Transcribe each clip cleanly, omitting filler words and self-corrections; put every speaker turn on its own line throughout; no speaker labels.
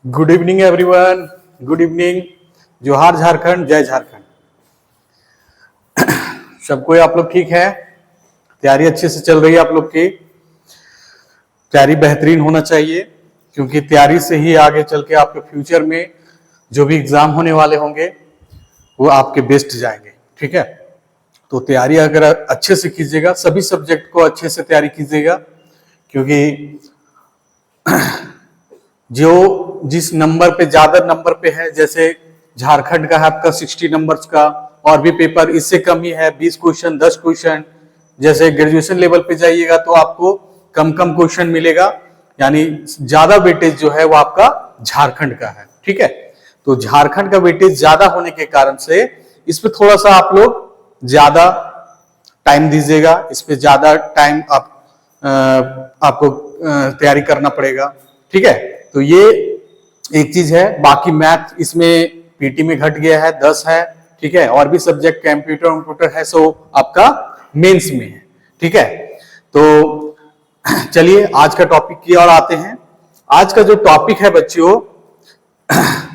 Good evening everyone, good evening. जोहार झारखंड, जय झारखंड। सबको आप लोग ठीक है? तैयारी अच्छे से चल रही है आप लोग की? तैयारी बेहतरीन होना चाहिए, क्योंकि तैयारी से ही आगे चल के आपके फ्यूचर में जो भी एग्जाम होने वाले होंगे वो आपके बेस्ट जाएंगे। ठीक है, तो तैयारी अगर अच्छे से कीजिएगा, सभी सब्जेक्ट को अच्छे से तैयारी कीजिएगा, क्योंकि जो जिस नंबर पे ज्यादा नंबर पे है, जैसे झारखंड का है आपका 60 नंबर्स का, और भी पेपर इससे कम ही है, 20 क्वेश्चन 10 क्वेश्चन। जैसे ग्रेजुएशन लेवल पे जाइएगा तो आपको कम कम क्वेश्चन मिलेगा, यानी ज्यादा वेटेज जो है वो आपका झारखंड का है। ठीक है, तो झारखंड का वेटेज ज्यादा होने के कारण से इस पे थोड़ा सा आप लोग ज्यादा टाइम दीजिएगा, इस पे ज्यादा टाइम आपको तैयारी करना पड़ेगा। ठीक है, तो ये एक चीज है। बाकी मैथ इसमें पीटी में घट गया है, 10 है। ठीक है, और भी सब्जेक्ट कंप्यूटर है, सो आपका मेंस में है। ठीक है, तो चलिए आज का टॉपिक की ओर आते हैं। आज का जो टॉपिक है बच्चों,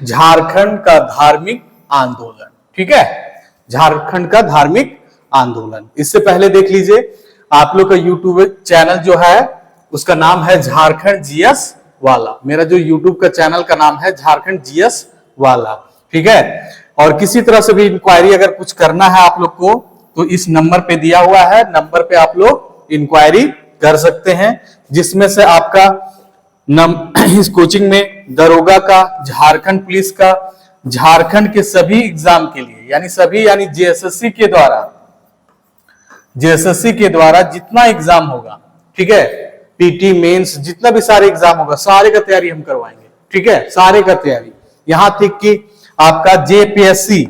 झारखंड का धार्मिक आंदोलन। ठीक है, झारखंड का धार्मिक आंदोलन। इससे पहले देख लीजिए, आप लोग का यूट्यूब चैनल जो है उसका नाम है झारखंड जीएस वाला। मेरा जो यूट्यूब का चैनल का नाम है झारखंड जीएस वाला। ठीक है, और किसी तरह से भी इंक्वायरी अगर कुछ करना है आप लोग को, तो इस नंबर पे दिया हुआ है, नंबर पे आप लोग इंक्वायरी कर सकते हैं, जिसमें से आपका इस कोचिंग में दरोगा का, झारखंड पुलिस का, झारखंड के सभी एग्जाम के लिए, यानी सभी, यानी जेएसएससी के द्वारा जितना एग्जाम होगा, ठीक है, पीटी मेंस जितना भी सारे एग्जाम होगा, सारे का तैयारी हम करवाएंगे। ठीक है, सारे का तैयारी, यहां तक कि आपका जेपीएससी,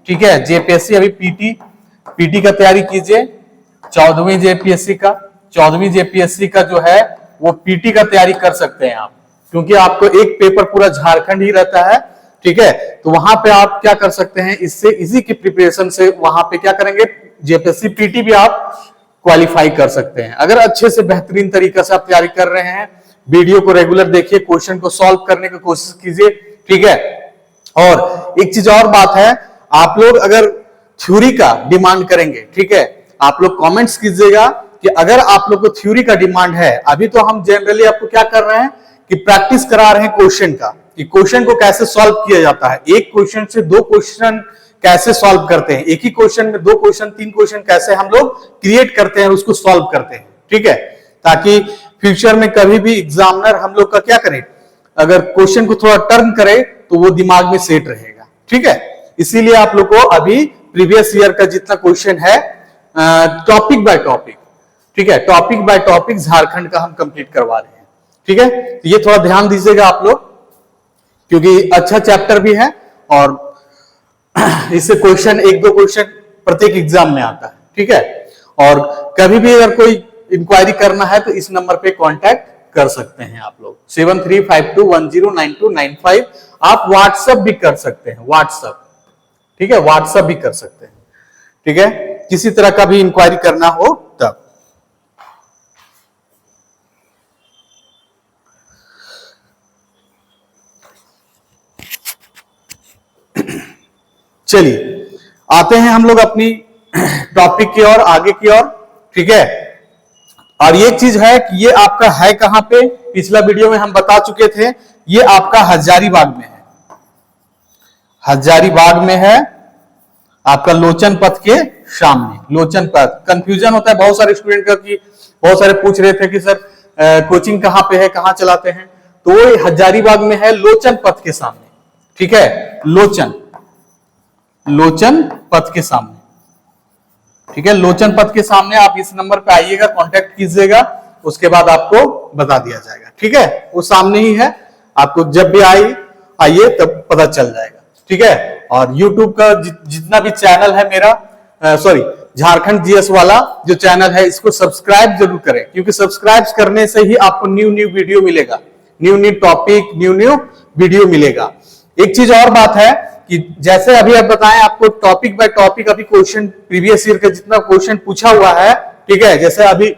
ठीक है, जेपीएससी अभी पीटी का तैयारी कीजिए। 14वीं जेपीएससी का जो है वो पीटी का तैयारी कर सकते हैं आप, क्योंकि आपको एक पेपर पूरा झारखंड ही रहता है। ठीक है, तो वहां पे आप क्या कर सकते हैं, इससे इसी की प्रिपरेशन से वहां पे क्या करेंगे, जेपीएससी पीटी भी आप क्वालिफाई कर सकते हैं। अगर अच्छे से बेहतरीन तरीके से आप तैयारी कर रहे हैं, वीडियो को रेगुलर देखिए, क्वेश्चन को सॉल्व करने की कोशिश कीजिए। ठीक है, और एक चीज और बात है, आप लोग अगर थ्योरी का डिमांड करेंगे, ठीक है, आप लोग कमेंट्स कीजिएगा कि अगर आप लोग को थ्योरी का डिमांड है। अभी तो हम जनरली आपको क्या कर रहे हैं कि प्रैक्टिस करा रहे हैं क्वेश्चन का, कि क्वेश्चन को कैसे सॉल्व किया जाता है, एक क्वेश्चन से 2 क्वेश्चन कैसे सॉल्व करते हैं, एक ही क्वेश्चन में 2 क्वेश्चन 3 क्वेश्चन कैसे हम लोग क्रिएट करते हैं, उसको सॉल्व करते हैं। ठीक है, ताकि फ्यूचर में कभी भी एग्जामिनर हम लोग का क्या करे, अगर क्वेश्चन को थोड़ा टर्न करे तो वो दिमाग में सेट रहेगा। ठीक है, इसीलिए आप लोग को अभी प्रीवियस ईयर का जितना क्वेश्चन है टॉपिक बाय टॉपिक, ठीक है, टॉपिक बाय टॉपिक झारखंड का हम कंप्लीट करवा रहे हैं। ठीक है, तो ये थोड़ा ध्यान दीजिएगा आप लोग, क्योंकि अच्छा चैप्टर भी है और इससे क्वेश्चन 1-2 क्वेश्चन प्रत्येक एग्जाम में आता है। ठीक है, और कभी भी अगर कोई इंक्वायरी करना है तो इस नंबर पे कांटेक्ट कर सकते हैं आप लोग, 7352109295। आप व्हाट्सएप भी कर सकते हैं, व्हाट्सएप। ठीक है, व्हाट्सएप भी कर सकते हैं। ठीक है, किसी तरह का भी इंक्वायरी करना हो तब। चलिए आते हैं हम लोग अपनी टॉपिक की ओर, आगे की ओर। ठीक है, और ये चीज है कि ये आपका है कहां पे, पिछला वीडियो में हम बता चुके थे, ये आपका हजारीबाग में है, हजारीबाग में है, आपका लोचन पथ के सामने। लोचन पथ, कंफ्यूजन होता है बहुत सारे स्टूडेंट का, कि बहुत सारे पूछ रहे थे कि सर कोचिंग कहां पे है, कहां चलाते हैं, तो वो हजारीबाग में है, लोचन पथ के सामने। ठीक है, लोचन पथ के सामने। ठीक है, लोचन पथ के सामने। आप इस नंबर पे आइएगा, कांटेक्ट कीजिएगा, उसके बाद आपको बता दिया जाएगा। ठीक है, वो सामने ही है, आपको जब भी आइए तब पता चल जाएगा। ठीक है, और YouTube का जितना भी चैनल है मेरा, झारखंड जीएस वाला जो चैनल है, इसको सब्सक्राइब जरूर करें, क्योंकि सब्सक्राइब करने से ही आपको न्यू वीडियो मिलेगा, न्यू टॉपिक, न्यू वीडियो मिलेगा। एक चीज और बात है कि जैसे अभी आप बताएं, आपको टॉपिक बाय टॉपिक अभी क्वेश्चन प्रीवियस ईयर का जितना क्वेश्चन पूछा हुआ है, ठीक है, जैसे अभी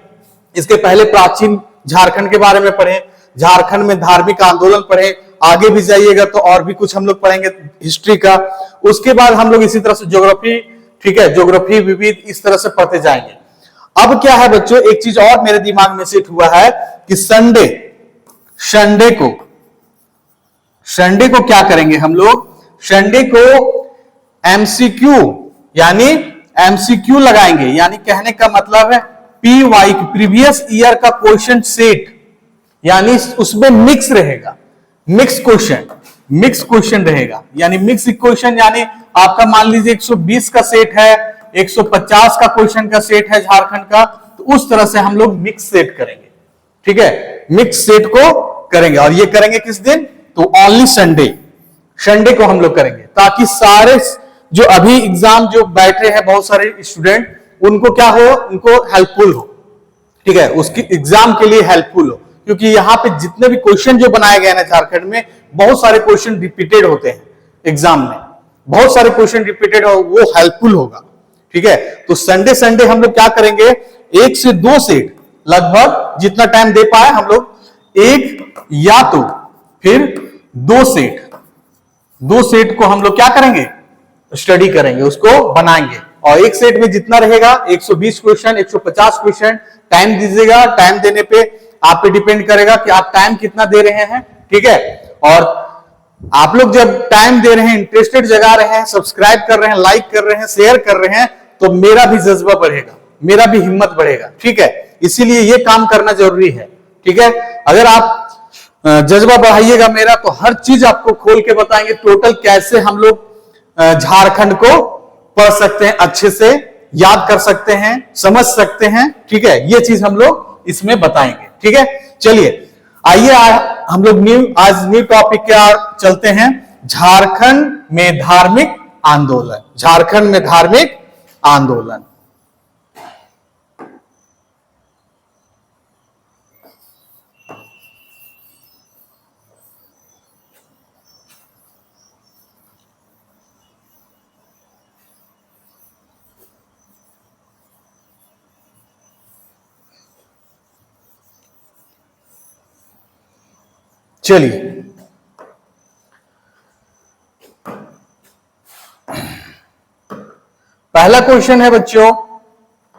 इसके पहले प्राचीन झारखंड के बारे में पढ़े, झारखंड में धार्मिक आंदोलन पढ़े, आगे भी जाइएगा तो और भी कुछ हम लोग पढ़ेंगे हिस्ट्री का। उसके बाद हम लोग इसी तरह से ज्योग्राफी, ठीक है, ज्योग्राफी विविध इस तरह से पढ़ते जाएंगे। अब क्या है बच्चों, एक चीज और मेरे दिमाग में सेट हुआ है कि संडे को क्या करेंगे हम लोग, संडे को एमसीक्यू यानी एमसीक्यू लगाएंगे। यानी कहने का मतलब है पीवाई प्रीवियस ईयर का क्वेश्चन सेट, यानी उसमें मिक्स रहेगा, मिक्स क्वेश्चन रहेगा। यानी मिक्स इक्वेशन, यानी आपका मान लीजिए 120 का सेट है, 150 का क्वेश्चन का सेट है झारखंड का, तो उस तरह से हम लोग मिक्स सेट करेंगे, ठीक है, मिक्स सेट को करेंगे। और ये करेंगे किस दिन, तो ओनली संडे को हम लोग करेंगे, ताकि सारे जो अभी एग्जाम जो बैठे हैं बहुत सारे स्टूडेंट, उनको क्या हो, उनको हेल्पफुल हो, ठीक है, उसकी एग्जाम के लिए हेल्पफुल हो। क्योंकि यहाँ पे जितने भी क्वेश्चन जो बनाए गए हैं झारखंड में, बहुत सारे क्वेश्चन रिपीटेड होते हैं एग्जाम में, बहुत सारे क्वेश्चन रिपीटेड हो, वो हेल्पफुल होगा, ठीक है। तो संडे हम लोग क्या करेंगे, 1 से 2 सेट, लगभग जितना टाइम दे पाए हम लोग, 1 या तो फिर 2 सेट को हम लोग क्या करेंगे, स्टडी करेंगे, उसको बनाएंगे। और एक सेट में जितना रहेगा 120 क्वेश्चन, 150 क्वेश्चन, टाइम दीजिएगा, टाइम देने पे आप पे डिपेंड करेगा कि आप टाइम कितना दे रहे हैं, ठीक है। और आप लोग जब टाइम दे रहे हैं, इंटरेस्टेड जगा रहे हैं, सब्सक्राइब कर रहे हैं, लाइक कर रहे हैं, शेयर कर रहे हैं, तो मेरा भी जज्बा बढ़ेगा, मेरा भी हिम्मत बढ़ेगा, ठीक है। इसीलिए ये काम करना जरूरी है, ठीक है। अगर आप जज्बा बढ़ाइएगा मेरा, तो हर चीज आपको खोल के बताएंगे, टोटल कैसे हम लोग झारखंड को पढ़ सकते हैं, अच्छे से याद कर सकते हैं, समझ सकते हैं, ठीक है। ये चीज हम लोग इसमें बताएंगे, ठीक है। चलिए आइए हम लोग आज न्यू टॉपिक के चलते हैं, झारखंड में धार्मिक आंदोलन। झारखंड में धार्मिक आंदोलन, चलिए पहला क्वेश्चन है बच्चों,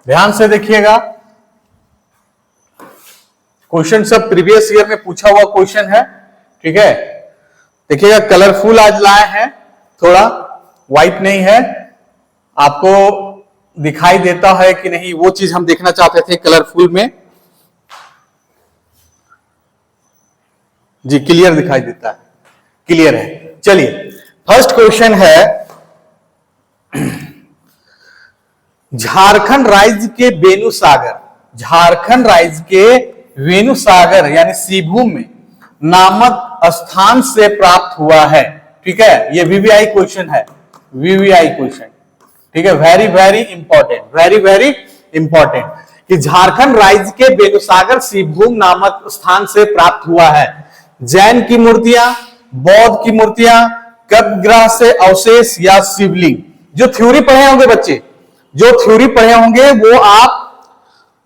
ध्यान से देखिएगा। क्वेश्चन सब प्रीवियस ईयर में पूछा हुआ क्वेश्चन है, ठीक है। देखिएगा कलरफुल आज लाए हैं, थोड़ा व्हाइट नहीं है, आपको दिखाई देता है कि नहीं, वो चीज हम देखना चाहते थे कलरफुल में। जी क्लियर दिखाई देता है, क्लियर है। चलिए फर्स्ट क्वेश्चन है, झारखंड राज्य के वेणुसागर यानी सिंहभूम में नामक स्थान से प्राप्त हुआ है, ठीक है। ये वीवीआई क्वेश्चन है, वीवीआई क्वेश्चन, ठीक है। वेरी वेरी इंपॉर्टेंट कि झारखंड राज्य के वेणुसागर सिंहभूम नामक स्थान से प्राप्त हुआ है। जैन की मूर्तियां, बौद्ध की मूर्तियां, कपग्रह से अवशेष या शिवलिंग। जो थ्योरी पढ़े होंगे बच्चे, जो थ्योरी पढ़े होंगे वो आप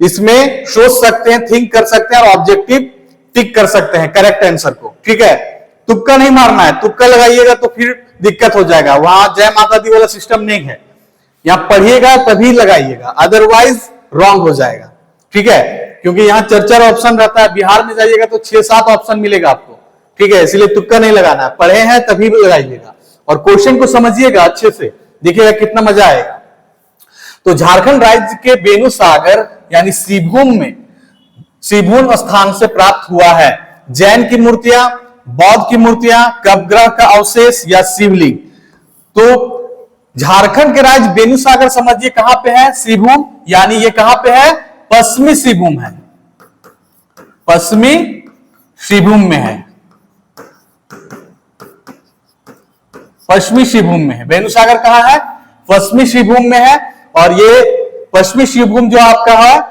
इसमें सोच सकते हैं, थिंक कर सकते हैं और ऑब्जेक्टिव टिक कर सकते हैं करेक्ट आंसर को, ठीक है। तुक्का नहीं मारना है, तुक्का लगाइएगा तो फिर दिक्कत हो जाएगा। वहां जय माता दी वाला सिस्टम नहीं है, यहां पढ़िएगा तभी लगाइएगा, अदरवाइज रॉन्ग हो जाएगा, ठीक है। क्योंकि यहाँ 4 ऑप्शन रहता है, बिहार में जाइएगा तो 6-7 ऑप्शन मिलेगा आपको, ठीक है। इसलिए तुक्का नहीं लगाना है, पढ़े हैं तभी लगाइएगा और क्वेश्चन को समझिएगा अच्छे से, देखिएगा कितना मजा आएगा। तो झारखंड राज्य के वेणुसागर यानी सिंहभूम स्थान से प्राप्त हुआ है जैन की मूर्तियां, बौद्ध की मूर्तियां, कपग्रह का अवशेष या शिवलिंग। तो झारखंड के राज्य वेणुसागर समझिए कहां पे है, सिंहभूम, यानी ये कहां पे है, पश्चिमी सिंहभूम है, पश्चिमी सिंहभूम में है, पश्चिमी सिंहभूम में है। वेणुसागर कहां है, पश्चिमी सिंहभूम में है। और ये पश्चिमी सिंहभूम जो आपका है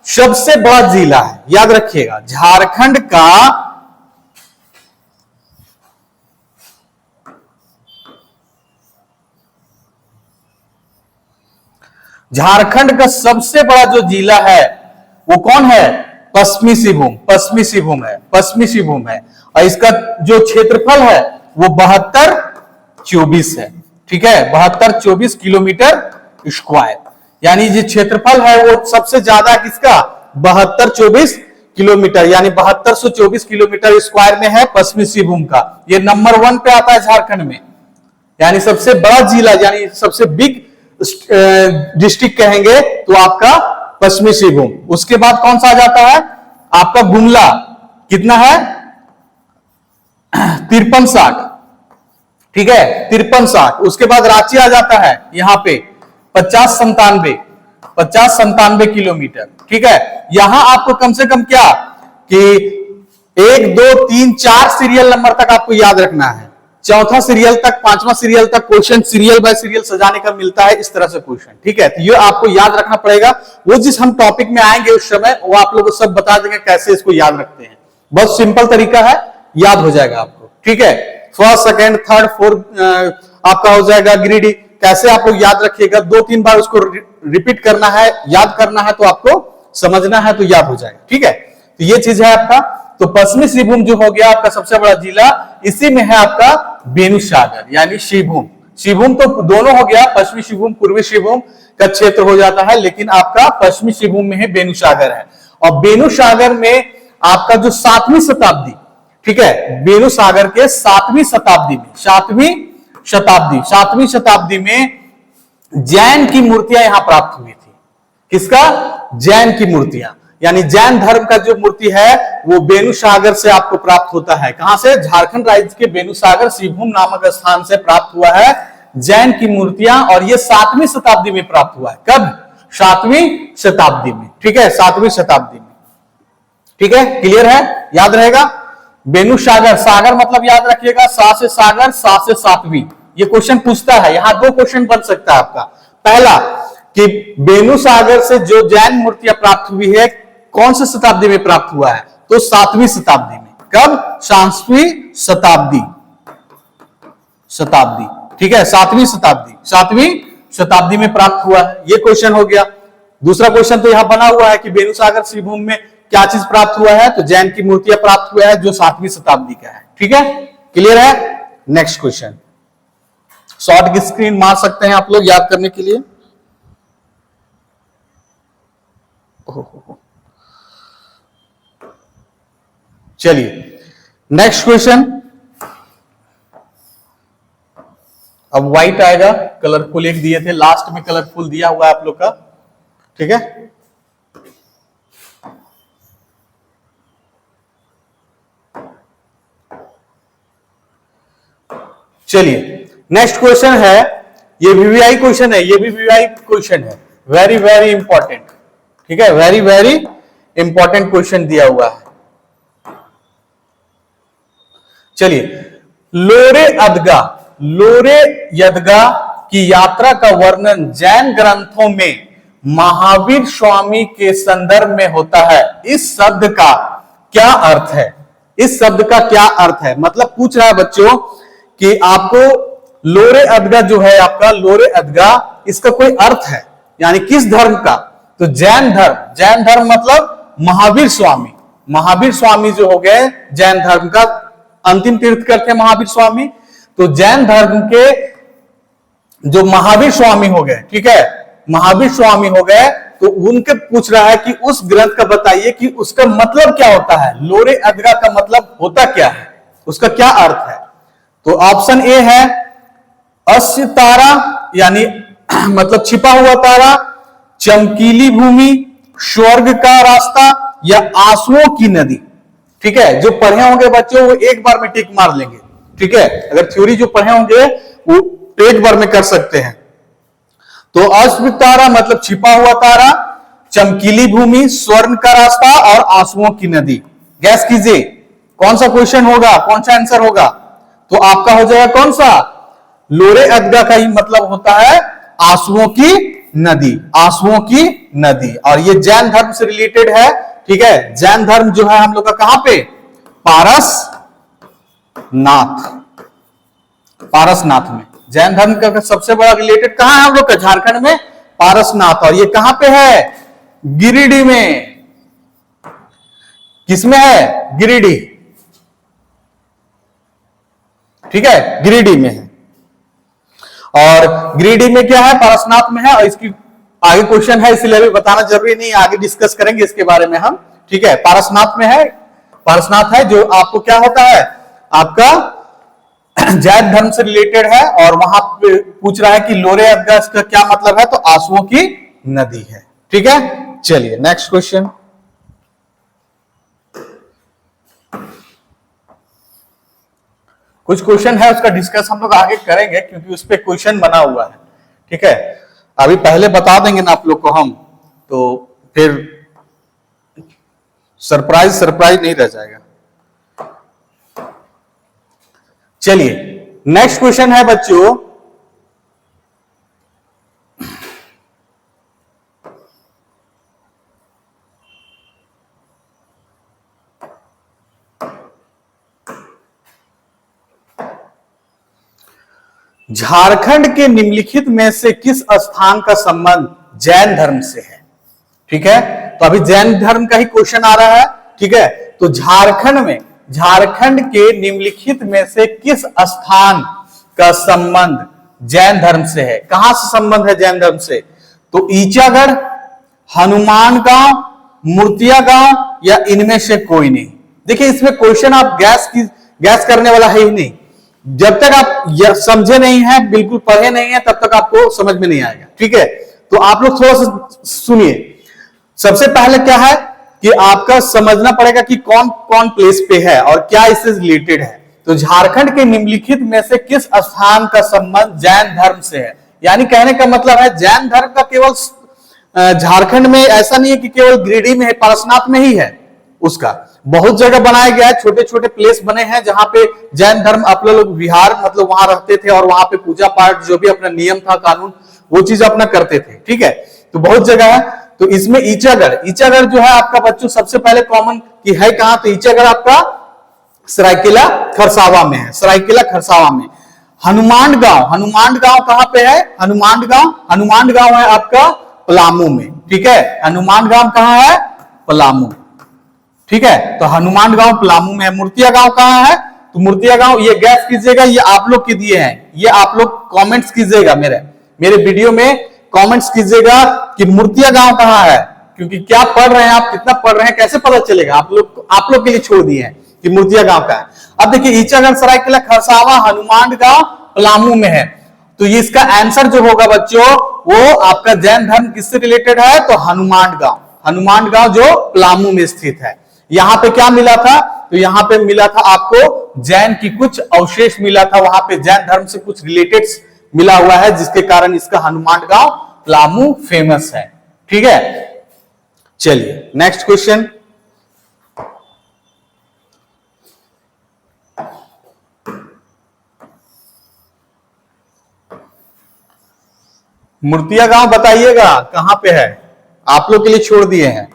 सबसे बड़ा जिला है, याद रखिएगा। झारखंड का सबसे बड़ा जो जिला है वो कौन है, पश्चिमी सिंहभूम है, पश्चिमी सिंहभूम है। और इसका जो क्षेत्रफल है वो 72-24 है। ठीक है, 72-24 किलोमीटर स्क्वायर, यानी जो क्षेत्रफल है वो सबसे ज्यादा किसका 72-24 किलोमीटर, यानी 7224 किलोमीटर स्क्वायर में है पश्चिमी सिंहभूम का। ये नंबर 1 पे आता है झारखंड में, यानी सबसे बड़ा जिला, यानी सबसे बिग डिस्ट्रिक्ट कहेंगे तो आपका पश्चिमी सिंहभूम। उसके बाद कौन सा आ जाता है आपका गुमला, कितना है 5360। ठीक है, 5360। उसके बाद रांची आ जाता है यहां पे 50-97 किलोमीटर। ठीक है, यहां आपको कम से कम क्या कि 1, 2, 3, 4 सीरियल नंबर तक आपको याद रखना है। चौथा सीरियल तक, 5वां सीरियल तक क्वेश्चन सीरियल बाय सीरियल सजाने का मिलता है, इस तरह से क्वेश्चन। ठीक है, तो ये आपको याद रखना पड़ेगा। वो जिस हम टॉपिक में आएंगे उस समय वो आप लोगों को सब बता देंगे कैसे इसको याद रखते हैं। बहुत सिंपल तरीका है, याद हो जाएगा आपको। ठीक है, फर्स्ट, सेकंड, थर्ड, फोर्थ आपका हो जाएगा गिरिडीह। कैसे आप लोग याद रखिएगा, 2-3 बार उसको रिपीट करना है, याद करना है, तो आपको समझना है तो याद हो जाएगा। ठीक है, तो ये चीज है आपका। तो पश्चिमी सिंहभूम जो हो गया आपका सबसे बड़ा जिला, इसी में है आपका बेनुसागर यानी सिंहभूम। सिंहभूम तो दोनों हो गया, पश्चिमी सिंहभूम पूर्वी सिंहभूम का क्षेत्र हो जाता है, लेकिन आपका पश्चिमी सिंहभूम में है बेनुसागर है। और बेनुसागर में आपका जो 7वीं शताब्दी, ठीक है, बेनुसागर के 7वीं शताब्दी में जैन की मूर्तियां यहां प्राप्त हुई थी। किसका? जैन की मूर्तियां, यानी जैन धर्म का जो मूर्ति है वो बेनुसागर से आपको प्राप्त होता है। कहां से? झारखंड राज्य के बेनुसागर सिंहभूम नामक स्थान से प्राप्त हुआ है जैन की मूर्तियां। और ये 7वीं शताब्दी में प्राप्त हुआ है। कब? 7वीं शताब्दी में। ठीक है, 7वीं शताब्दी में। ठीक है, क्लियर है, याद रहेगा। बेनुसागर, सागर मतलब याद रखिएगा, सा से सागर, सा से 7वीं। ये क्वेश्चन पूछता है, यहां 2 क्वेश्चन बन सकता है आपका। पहला कि बेनुसागर से जो जैन मूर्तियां प्राप्त हुई है कौन सी शताब्दी में प्राप्त हुआ है? तो 7वीं शताब्दी में। कब? 7वीं शताब्दी। ठीक है, 7वीं शताब्दी में प्राप्त हुआ है। ये क्वेश्चन हो गया। दूसरा क्वेश्चन तो यहां बना हुआ है कि बेनुसागर सिंहभूम में क्या चीज प्राप्त हुआ है? तो जैन की मूर्तियां प्राप्त हुआ है जो 7वीं शताब्दी का है। ठीक है, क्लियर है। नेक्स्ट क्वेश्चन, शॉर्ट की स्क्रीन मार सकते हैं आप लोग याद करने के लिए। चलिए नेक्स्ट क्वेश्चन। अब व्हाइट आएगा, कलरफुल एक दिए थे, लास्ट में कलरफुल दिया हुआ है आप लोग का। ठीक है, चलिए नेक्स्ट क्वेश्चन है, ये वीवीआई क्वेश्चन है, ये भी वीवीआई क्वेश्चन है, वेरी वेरी इंपॉर्टेंट। ठीक है, वेरी वेरी इंपॉर्टेंट क्वेश्चन दिया हुआ है। चलिए, लोरे यदगा की यात्रा का वर्णन जैन ग्रंथों में महावीर स्वामी के संदर्भ में होता है। इस शब्द का क्या अर्थ है? इस शब्द का क्या अर्थ है? मतलब पूछ रहा है बच्चों कि आपको लोरे अदगा जो है आपका लोरे अदगा, इसका कोई अर्थ है यानी किस धर्म का? तो जैन धर्म मतलब महावीर स्वामी जो हो गए जैन धर्म का अंतिम तीर्थकर थे महावीर स्वामी। तो जैन धर्म के जो महावीर स्वामी हो गए, ठीक है, महावीर स्वामी हो गए, तो उनके पूछ रहा है कि उस ग्रंथ का बताइए कि उसका मतलब क्या होता है, लोरे अदगा का मतलब होता क्या है, उसका क्या अर्थ है। तो ऑप्शन ए है अस्य तारा यानी मतलब छिपा हुआ तारा, चमकीली भूमि, स्वर्ग का रास्ता या आंसुओं की नदी। ठीक है, जो पढ़े होंगे बच्चों वो एक बार में टिक मार लेंगे। ठीक है, अगर थ्योरी जो पढ़े होंगे वो एक बार में कर सकते हैं। तो अश्व तारा मतलब छिपा हुआ तारा, चमकीली भूमि, स्वर्ण का रास्ता और आंसुओं की नदी। गैस कीजिए कौन सा क्वेश्चन होगा, कौन सा आंसर होगा? तो आपका हो जाएगा कौन सा? लोरे अदगा का ही मतलब होता है आंसुओं की नदी। और ये जैन धर्म से रिलेटेड है। ठीक है, जैन धर्म जो है हम लोग का कहां पे? पारसनाथ में। जैन धर्म का सबसे बड़ा रिलेटेड कहां है हम लोग का? झारखंड में पारसनाथ। और ये कहां पे है? गिरिडीह में। किसमें है? गिरिडीह, ठीक है, गिरिडीह में है। और गिरिडीह में क्या है? पारसनाथ में है। और इसकी आगे क्वेश्चन है, इसलिए अभी बताना जरूरी नहीं, आगे डिस्कस करेंगे इसके बारे में हम, ठीक है। पारसनाथ में है, पारसनाथ है जो आपको क्या होता है, आपका जैन धर्म से रिलेटेड है। और वहां पे पूछ रहा है कि लोरे अद्गा का क्या मतलब है, तो आंसुओं की नदी है, ठीक है। चलिए नेक्स्ट क्वेश्चन। कुछ क्वेश्चन है उसका डिस्कस हम लोग आगे करेंगे, क्योंकि उस पर क्वेश्चन बना हुआ है, ठीक है। अभी पहले बता देंगे ना आप लोग को हम, तो फिर सरप्राइज नहीं रह जाएगा। चलिए नेक्स्ट क्वेश्चन है बच्चों, झारखंड के निम्नलिखित में से किस स्थान का संबंध जैन धर्म से है, ठीक है। तो अभी जैन धर्म का ही क्वेश्चन आ रहा है, ठीक है। तो झारखंड के निम्नलिखित में से किस स्थान का संबंध जैन धर्म से है? कहां से संबंध है जैन धर्म से? तो ईचागढ़, हनुमान गांव, मूर्तिया गांव, या इनमें से कोई नहीं। देखिए इसमें क्वेश्चन आप गैस करने वाला है ही नहीं। जब तक आप समझे नहीं है, बिल्कुल पढ़े नहीं है, तब तक आपको समझ में नहीं आएगा, ठीक है। तो आप लोग थोड़ा सा सुनिए। सबसे पहले क्या है कि आपका समझना पड़ेगा कि कौन कौन प्लेस पे है और क्या इससे रिलेटेड है। तो झारखंड के निम्नलिखित में से किस स्थान का संबंध जैन धर्म से है? यानी कहने का मतलब है जैन धर्म का केवल झारखंड में ऐसा नहीं है कि केवल गिरिडीह में है, पारसनाथ में ही है, उसका बहुत जगह बनाया गया है, छोटे छोटे प्लेस बने हैं जहां पे जैन धर्म अपने लोग विहार मतलब वहां रहते थे और वहां पे पूजा पाठ जो भी अपना नियम था, कानून, वो चीज अपना करते थे, ठीक है। तो बहुत जगह है। तो इसमें ईचागढ़ जो है आपका बच्चों सबसे पहले कॉमन की है कहां? तो ईचागढ़ आपका सरायकेला खरसावा में है, सरायकेला खरसावा में। हनुमान गांव कहां पे है? हनुमान गांव है आपका पलामू में, ठीक है। हनुमान गांव कहां है? पलामू, ठीक है। तो हनुमान गांव पलामू में है। मूर्तिया गांव कहां है? तो मूर्तिया गांव, ये गैस कीजिएगा, ये आप लोग के दिए हैं, ये आप लोग कमेंट्स कीजिएगा, मेरे वीडियो में कमेंट्स कीजिएगा कि मूर्तिया गांव कहां है, क्योंकि क्या पढ़ रहे हैं आप, कितना पढ़ रहे हैं, कैसे पता चलेगा? आप लोग के लिए छोड़ दिए हैं कि मूर्तिया गांव का है। अब देखिए ईचागढ़, सरायकेला खरसावा, हनुमान गांव पलामू में है। तो ये इसका आंसर जो होगा बच्चों, वो आपका जैन धर्म किससे रिलेटेड है? तो हनुमान गांव जो पलामू में स्थित है। यहां पे क्या मिला था? तो यहां पे मिला था आपको जैन की कुछ अवशेष मिला था, वहां पे जैन धर्म से कुछ रिलेटेड मिला हुआ है, जिसके कारण इसका हनुमान गांव पलामू फेमस है, ठीक है। चलिए नेक्स्ट क्वेश्चन। मूर्तिया गांव बताइएगा कहां पे है, आप लोग के लिए छोड़ दिए हैं।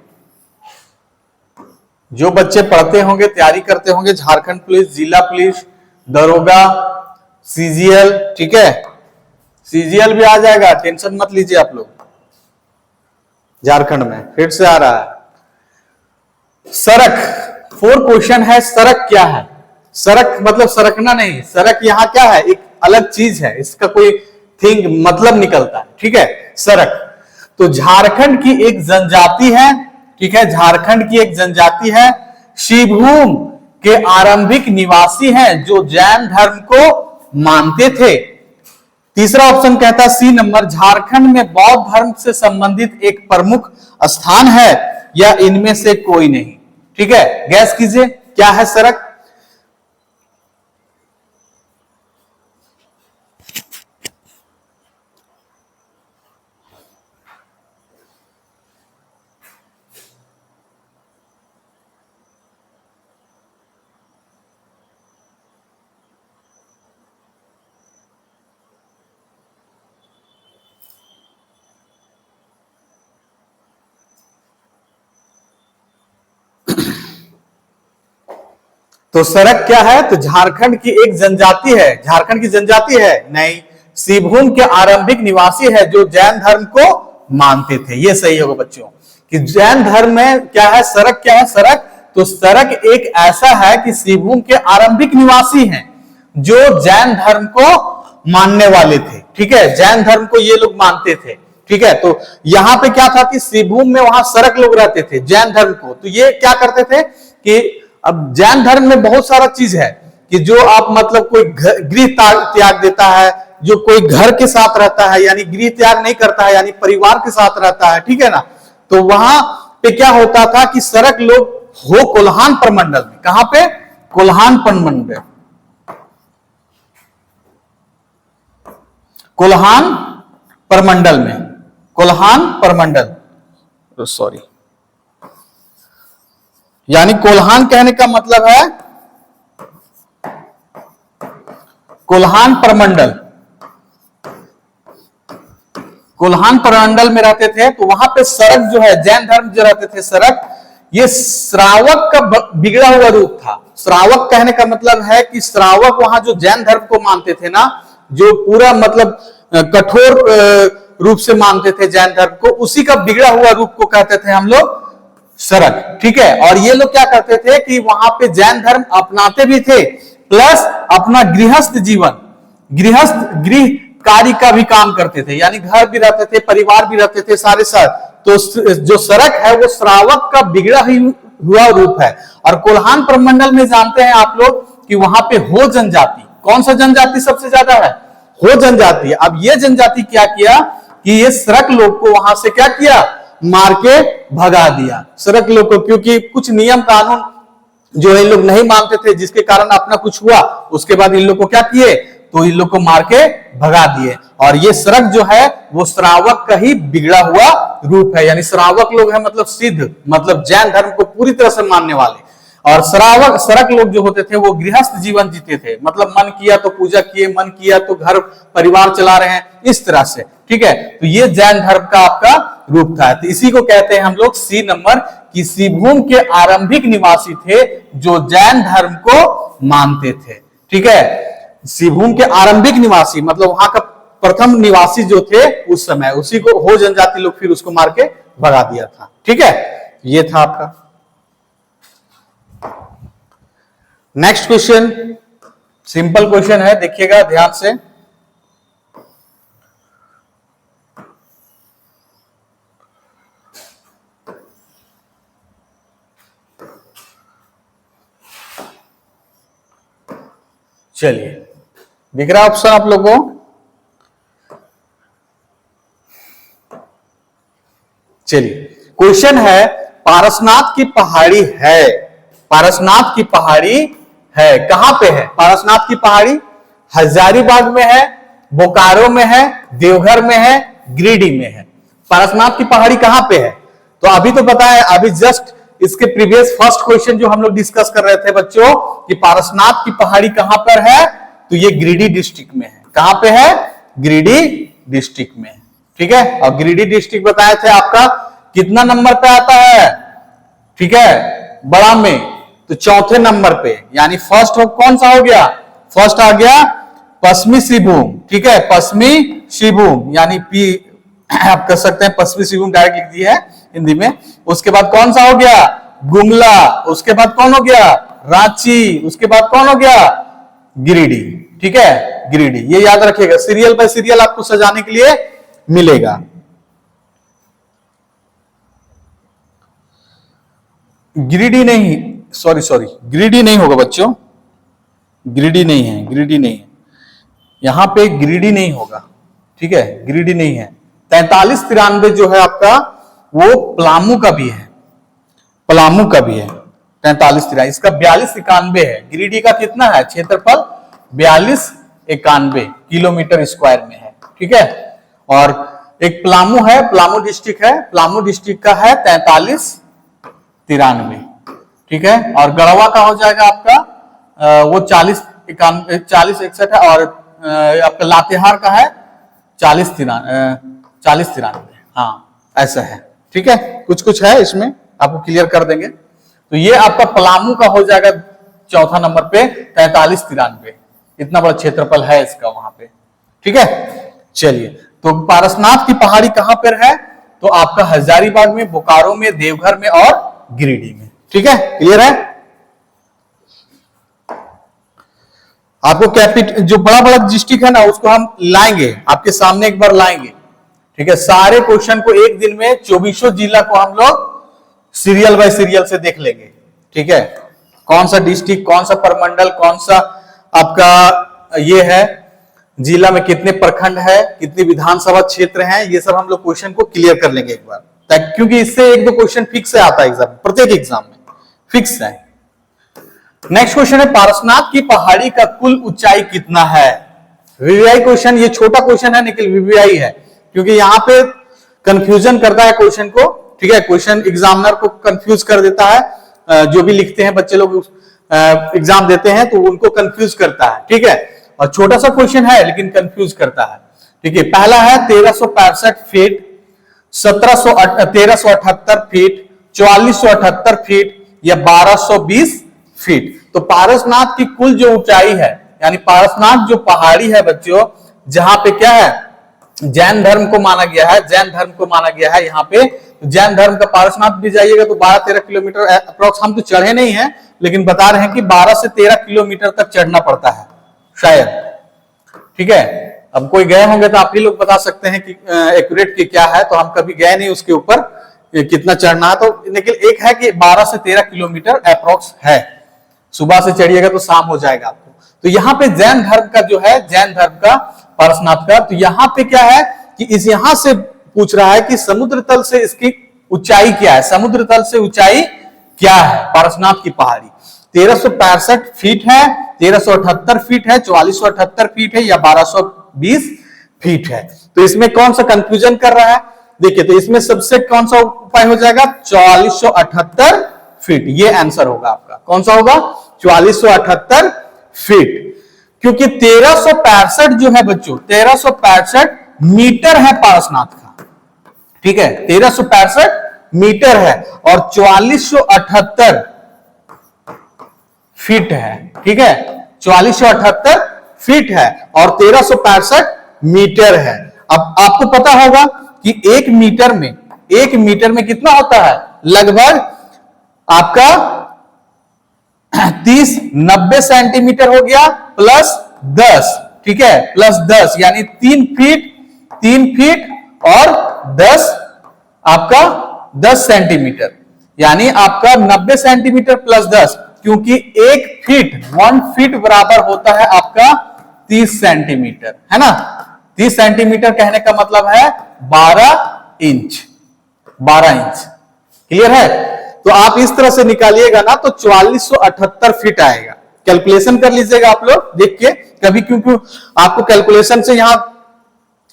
जो बच्चे पढ़ते होंगे, तैयारी करते होंगे, झारखंड पुलिस, जिला पुलिस, दरोगा, सीजीएल, ठीक है, सीजीएल भी आ जाएगा, टेंशन मत लीजिए आप लोग। झारखंड में फिर से आ रहा है सड़क, 4 क्वेश्चन है। सड़क क्या है? सड़क मतलब सड़कना नहीं, सड़क यहाँ क्या है? एक अलग चीज है, इसका कोई थिंग मतलब निकलता है, ठीक है। सड़क तो झारखंड की एक जनजाति है, ठीक है, झारखंड की एक जनजाति है, शिवभूम के आरंभिक निवासी हैं जो जैन धर्म को मानते थे। तीसरा ऑप्शन कहता है सी नंबर, झारखंड में बौद्ध धर्म से संबंधित एक प्रमुख स्थान है या इनमें से कोई नहीं, ठीक है। गैस कीजिए क्या है सड़क? तो सड़क क्या है? तो झारखंड की एक जनजाति है, झारखंड की जनजाति है नहीं, शिवभूम के आरंभिक निवासी है जो जैन धर्म को मानते थे। ये सही होगा बच्चों कि जैन धर्म में क्या है? सड़क क्या है? सड़क तो सरक एक ऐसा है कि श्रीभूम के आरंभिक निवासी हैं जो जैन धर्म को मानने वाले थे। ठीक है, जैन धर्म को ये लोग मानते थे। ठीक है, तो यहां पे क्या था कि श्रीभूम में वहां सरक लोग रहते थे जैन धर्म को। तो ये क्या करते थे कि अब जैन धर्म में बहुत सारा चीज है कि जो आप मतलब कोई गृह त्याग देता है, जो कोई घर के साथ रहता है यानी गृह त्याग नहीं करता है यानी परिवार के साथ रहता है। ठीक है ना, तो वहां पे क्या होता था कि सरक लोग हो कोल्हान प्रमंडल में, कहां पे, कोल्हान प्रमंडल, कोल्हान प्रमंडल में, कोल्हान प्रमंडल, सॉरी, यानी कोल्हान कहने का मतलब है कोल्हान प्रमंडल, कोल्हान प्रमंडल में रहते थे। तो वहां पे सरक जो है, जैन धर्म जो रहते थे सरक, ये श्रावक का बिगड़ा हुआ रूप था। श्रावक कहने का मतलब है कि श्रावक वहां जो जैन धर्म को मानते थे ना, जो पूरा मतलब कठोर रूप से मानते थे जैन धर्म को, उसी का बिगड़ा हुआ रूप को कहते थे हम लोग सरक। ठीक है, और ये लोग क्या करते थे कि वहां पे जैन धर्म अपनाते भी थे, प्लस अपना गृहस्थ जीवन, गृह कार्य का भी काम करते थे, यानी घर भी रहते थे, परिवार भी रहते थे सारे साथ। तो जो सरक है वो श्रावक का बिगड़ा हुआ रूप है। और कोल्हान प्रमंडल में जानते हैं आप लोग कि वहां पे हो जनजाति, कौन सा जनजाति सबसे ज्यादा है, हो जनजाति। अब ये जनजाति क्या किया कि ये सरक लोग को वहां से क्या किया, मार के भगा दिया सरक लोग को, क्योंकि कुछ नियम कानून जो इन लोग नहीं मानते थे, जिसके कारण अपना कुछ हुआ, उसके बाद इन लोग को क्या किए, तो इन लोग को मार के भगा दिए। और ये सरक जो है वो श्रावक का ही बिगड़ा हुआ रूप है, यानी श्रावक लोग है मतलब सिद्ध, मतलब जैन धर्म को पूरी तरह से मानने वाले। और सरक लोग जो होते थे वो गृहस्थ जीवन जीते थे, मतलब मन किया तो पूजा किए, मन किया तो घर परिवार चला रहे हैं, इस तरह से। ठीक है, तो ये जैन धर्म का आपका रूप था। तो इसी को कहते हैं हम लोग सी नंबर, कि श्रीभूम के आरंभिक निवासी थे जो जैन धर्म को मानते थे। ठीक है, श्रीभूम के आरंभिक निवासी मतलब वहां का प्रथम निवासी जो थे उस समय, उसी को हो जनजाति लोग फिर उसको मार के भगा दिया था। ठीक है, ये था आपका नेक्स्ट क्वेश्चन। सिंपल क्वेश्चन है, देखिएगा ध्यान से। चलिए, दिख रहा ऑप्शन आप लोगों को? चलिए, क्वेश्चन है पारसनाथ की पहाड़ी है, पारसनाथ की पहाड़ी है, कहां पे है पारसनाथ की पहाड़ी? हजारीबाग में है, बोकारो में है, देवघर में है, गिरिडीह में है। पारसनाथ की पहाड़ी कहां पे है? तो अभी तो पता है, अभी जस्ट इसके प्रीवियस फर्स्ट क्वेश्चन जो हम लोग डिस्कस कर रहे थे बच्चों कि पारसनाथ की पहाड़ी कहां पर है, तो ये गिरिडीह डिस्ट्रिक्ट में है। कहां पे है? गिरिडीह डिस्ट्रिक्ट में। ठीक है, और गिरिडीह डिस्ट्रिक्ट बताए थे आपका कितना नंबर पे आता है? ठीक है, बड़ा में, तो चौथे नंबर पे, यानी फर्स्ट हो कौन सा हो गया? फर्स्ट आ गया पश्चिमी श्रीभूम। ठीक है, पश्चिमी श्रीभूम यानी पी आप कर सकते हैं, पश्चिमी श्रीभूम डायरेक्ट लिख दी है हिंदी में। उसके बाद कौन सा हो गया? गुमला। उसके बाद कौन हो गया? रांची। उसके बाद कौन हो गया? गिरिडीह। ठीक है, गिरिडीह, ये याद रखिएगा, सीरियल बाय सीरियल आपको सजाने के लिए मिलेगा। गिरिडीह नहीं, सॉरी गिरिडीह नहीं होगा बच्चों, गिरिडीह नहीं है, गिरिडीह नहीं है, यहां पे गिरिडीह नहीं होगा। ठीक है, गिरिडीह नहीं है। 4393 जो है आपका वो पलामू का भी है, पलामू का भी है 4393, इसका 4291 है। गिरिडीह का कितना है क्षेत्रफल? 4291 किलोमीटर स्क्वायर में है। ठीक है, और एक पलामू है, पलामू डिस्ट्रिक्ट है, पलामू डिस्ट्रिक्ट का है 4393। ठीक है, और गढ़वा का हो जाएगा आपका वो 4061 है, और आपका लातेहार का है 4093। हाँ, ऐसा है। ठीक है, कुछ कुछ है इसमें, आपको क्लियर कर देंगे। तो ये आपका पलामू का हो जाएगा चौथा नंबर पे 4393, इतना बड़ा क्षेत्रफल है इसका वहां पे। ठीक है, चलिए, तो पारसनाथ की पहाड़ी कहां पर है? तो आपका हजारीबाग में, बोकारो में, देवघर में और गिरिडीह में। ठीक है, क्लियर है। आपको जो बड़ा बड़ा डिस्ट्रिक्ट है ना उसको हम लाएंगे आपके सामने, एक बार लाएंगे, ठीक है। सारे क्वेश्चन को एक दिन में 24 जिला को हम लोग सीरियल बाय सीरियल से देख लेंगे, ठीक है। कौन सा डिस्ट्रिक्ट, कौन सा प्रमंडल, कौन सा आपका ये है जिला में कितने प्रखंड है, कितनी विधानसभा क्षेत्र हैं, ये सब हम लोग क्वेश्चन को क्लियर कर लेंगे एक बार, क्योंकि इससे एक दो क्वेश्चन फिक्स से आता है एग्जाम, प्रत्येक एग्जाम में फिक्स है। नेक्स्ट क्वेश्चन है पारसनाथ की पहाड़ी का कुल ऊंचाई कितना है। वीवीआई क्वेश्चन, ये छोटा क्वेश्चन है लेकिन वीवीआई है, क्योंकि यहां पे कंफ्यूजन करता है क्वेश्चन को, ठीक है। क्वेश्चन एग्जामिनर को कंफ्यूज कर देता है, जो भी लिखते हैं बच्चे लोग एग्जाम देते हैं तो उनको कंफ्यूज करता है, ठीक है। और छोटा सा क्वेश्चन है लेकिन कंफ्यूज करता है, ठीक है। पहला है 1365 फीट, 1378 फीट, 4478 फीट या 1220 फीट। तो पारसनाथ की कुल जो ऊंचाई है, यानी पारसनाथ जो पहाड़ी है बच्चों, जहां पे क्या है जैन धर्म को माना गया है, जैन धर्म को माना गया है यहाँ पे। जैन धर्म का पारसनाथ भी जाइएगा तो 12-13 किलोमीटर अप्रोक्स, हम तो चढ़े नहीं है लेकिन बता रहे हैं कि 12 से 13 किलोमीटर तक चढ़ना पड़ता है शायद, ठीक है। अब कोई गए होंगे तो आप ही लोग बता सकते हैं कि एक्यूरेट की क्या है, तो हम कभी गए नहीं उसके ऊपर कितना चढ़ना है, तो लेकिन एक है कि 12 से 13 किलोमीटर अप्रोक्स है। सुबह से चढ़िएगा तो शाम हो जाएगा आपको। तो यहाँ पे जैन धर्म का जो है, जैन धर्म का पारसनाथ का, तो यहाँ पे क्या है कि इस यहां से पूछ रहा है कि समुद्र तल से इसकी ऊंचाई क्या है, समुद्र तल से ऊंचाई क्या है पारसनाथ की पहाड़ी। 1365 फीट है, 1378 फीट है, 4478 फीट है या 1220 फीट है। तो इसमें कौन सा कंफ्यूजन कर रहा है, देखिए, तो इसमें सबसे कौन सा उपाय हो जाएगा, 4478 फीट, ये आंसर होगा आपका। कौन सा होगा, 4478 फीट, क्योंकि 1365 जो है बच्चों, 1365 मीटर है पारसनाथ का, ठीक है। 1365 मीटर है और 4478 फीट है, ठीक है। 4478 फीट है और 1365 मीटर है। अब आपको पता होगा कि एक मीटर में कितना होता है, लगभग आपका 90 सेंटीमीटर हो गया प्लस 10, ठीक है, प्लस 10 यानी 3 फीट और 10 आपका 10 सेंटीमीटर, यानी आपका 90 सेंटीमीटर प्लस 10, क्योंकि 1 फीट बराबर होता है आपका 30 सेंटीमीटर, है ना। 30 सेंटीमीटर कहने का मतलब है 12 इंच, 12 इंच, क्लियर है। तो आप इस तरह से निकालिएगा ना तो 4478 फीट आएगा। कैलकुलेशन कर लीजिएगा आप लोग देख के कभी, क्योंकि आपको कैलकुलेशन से यहां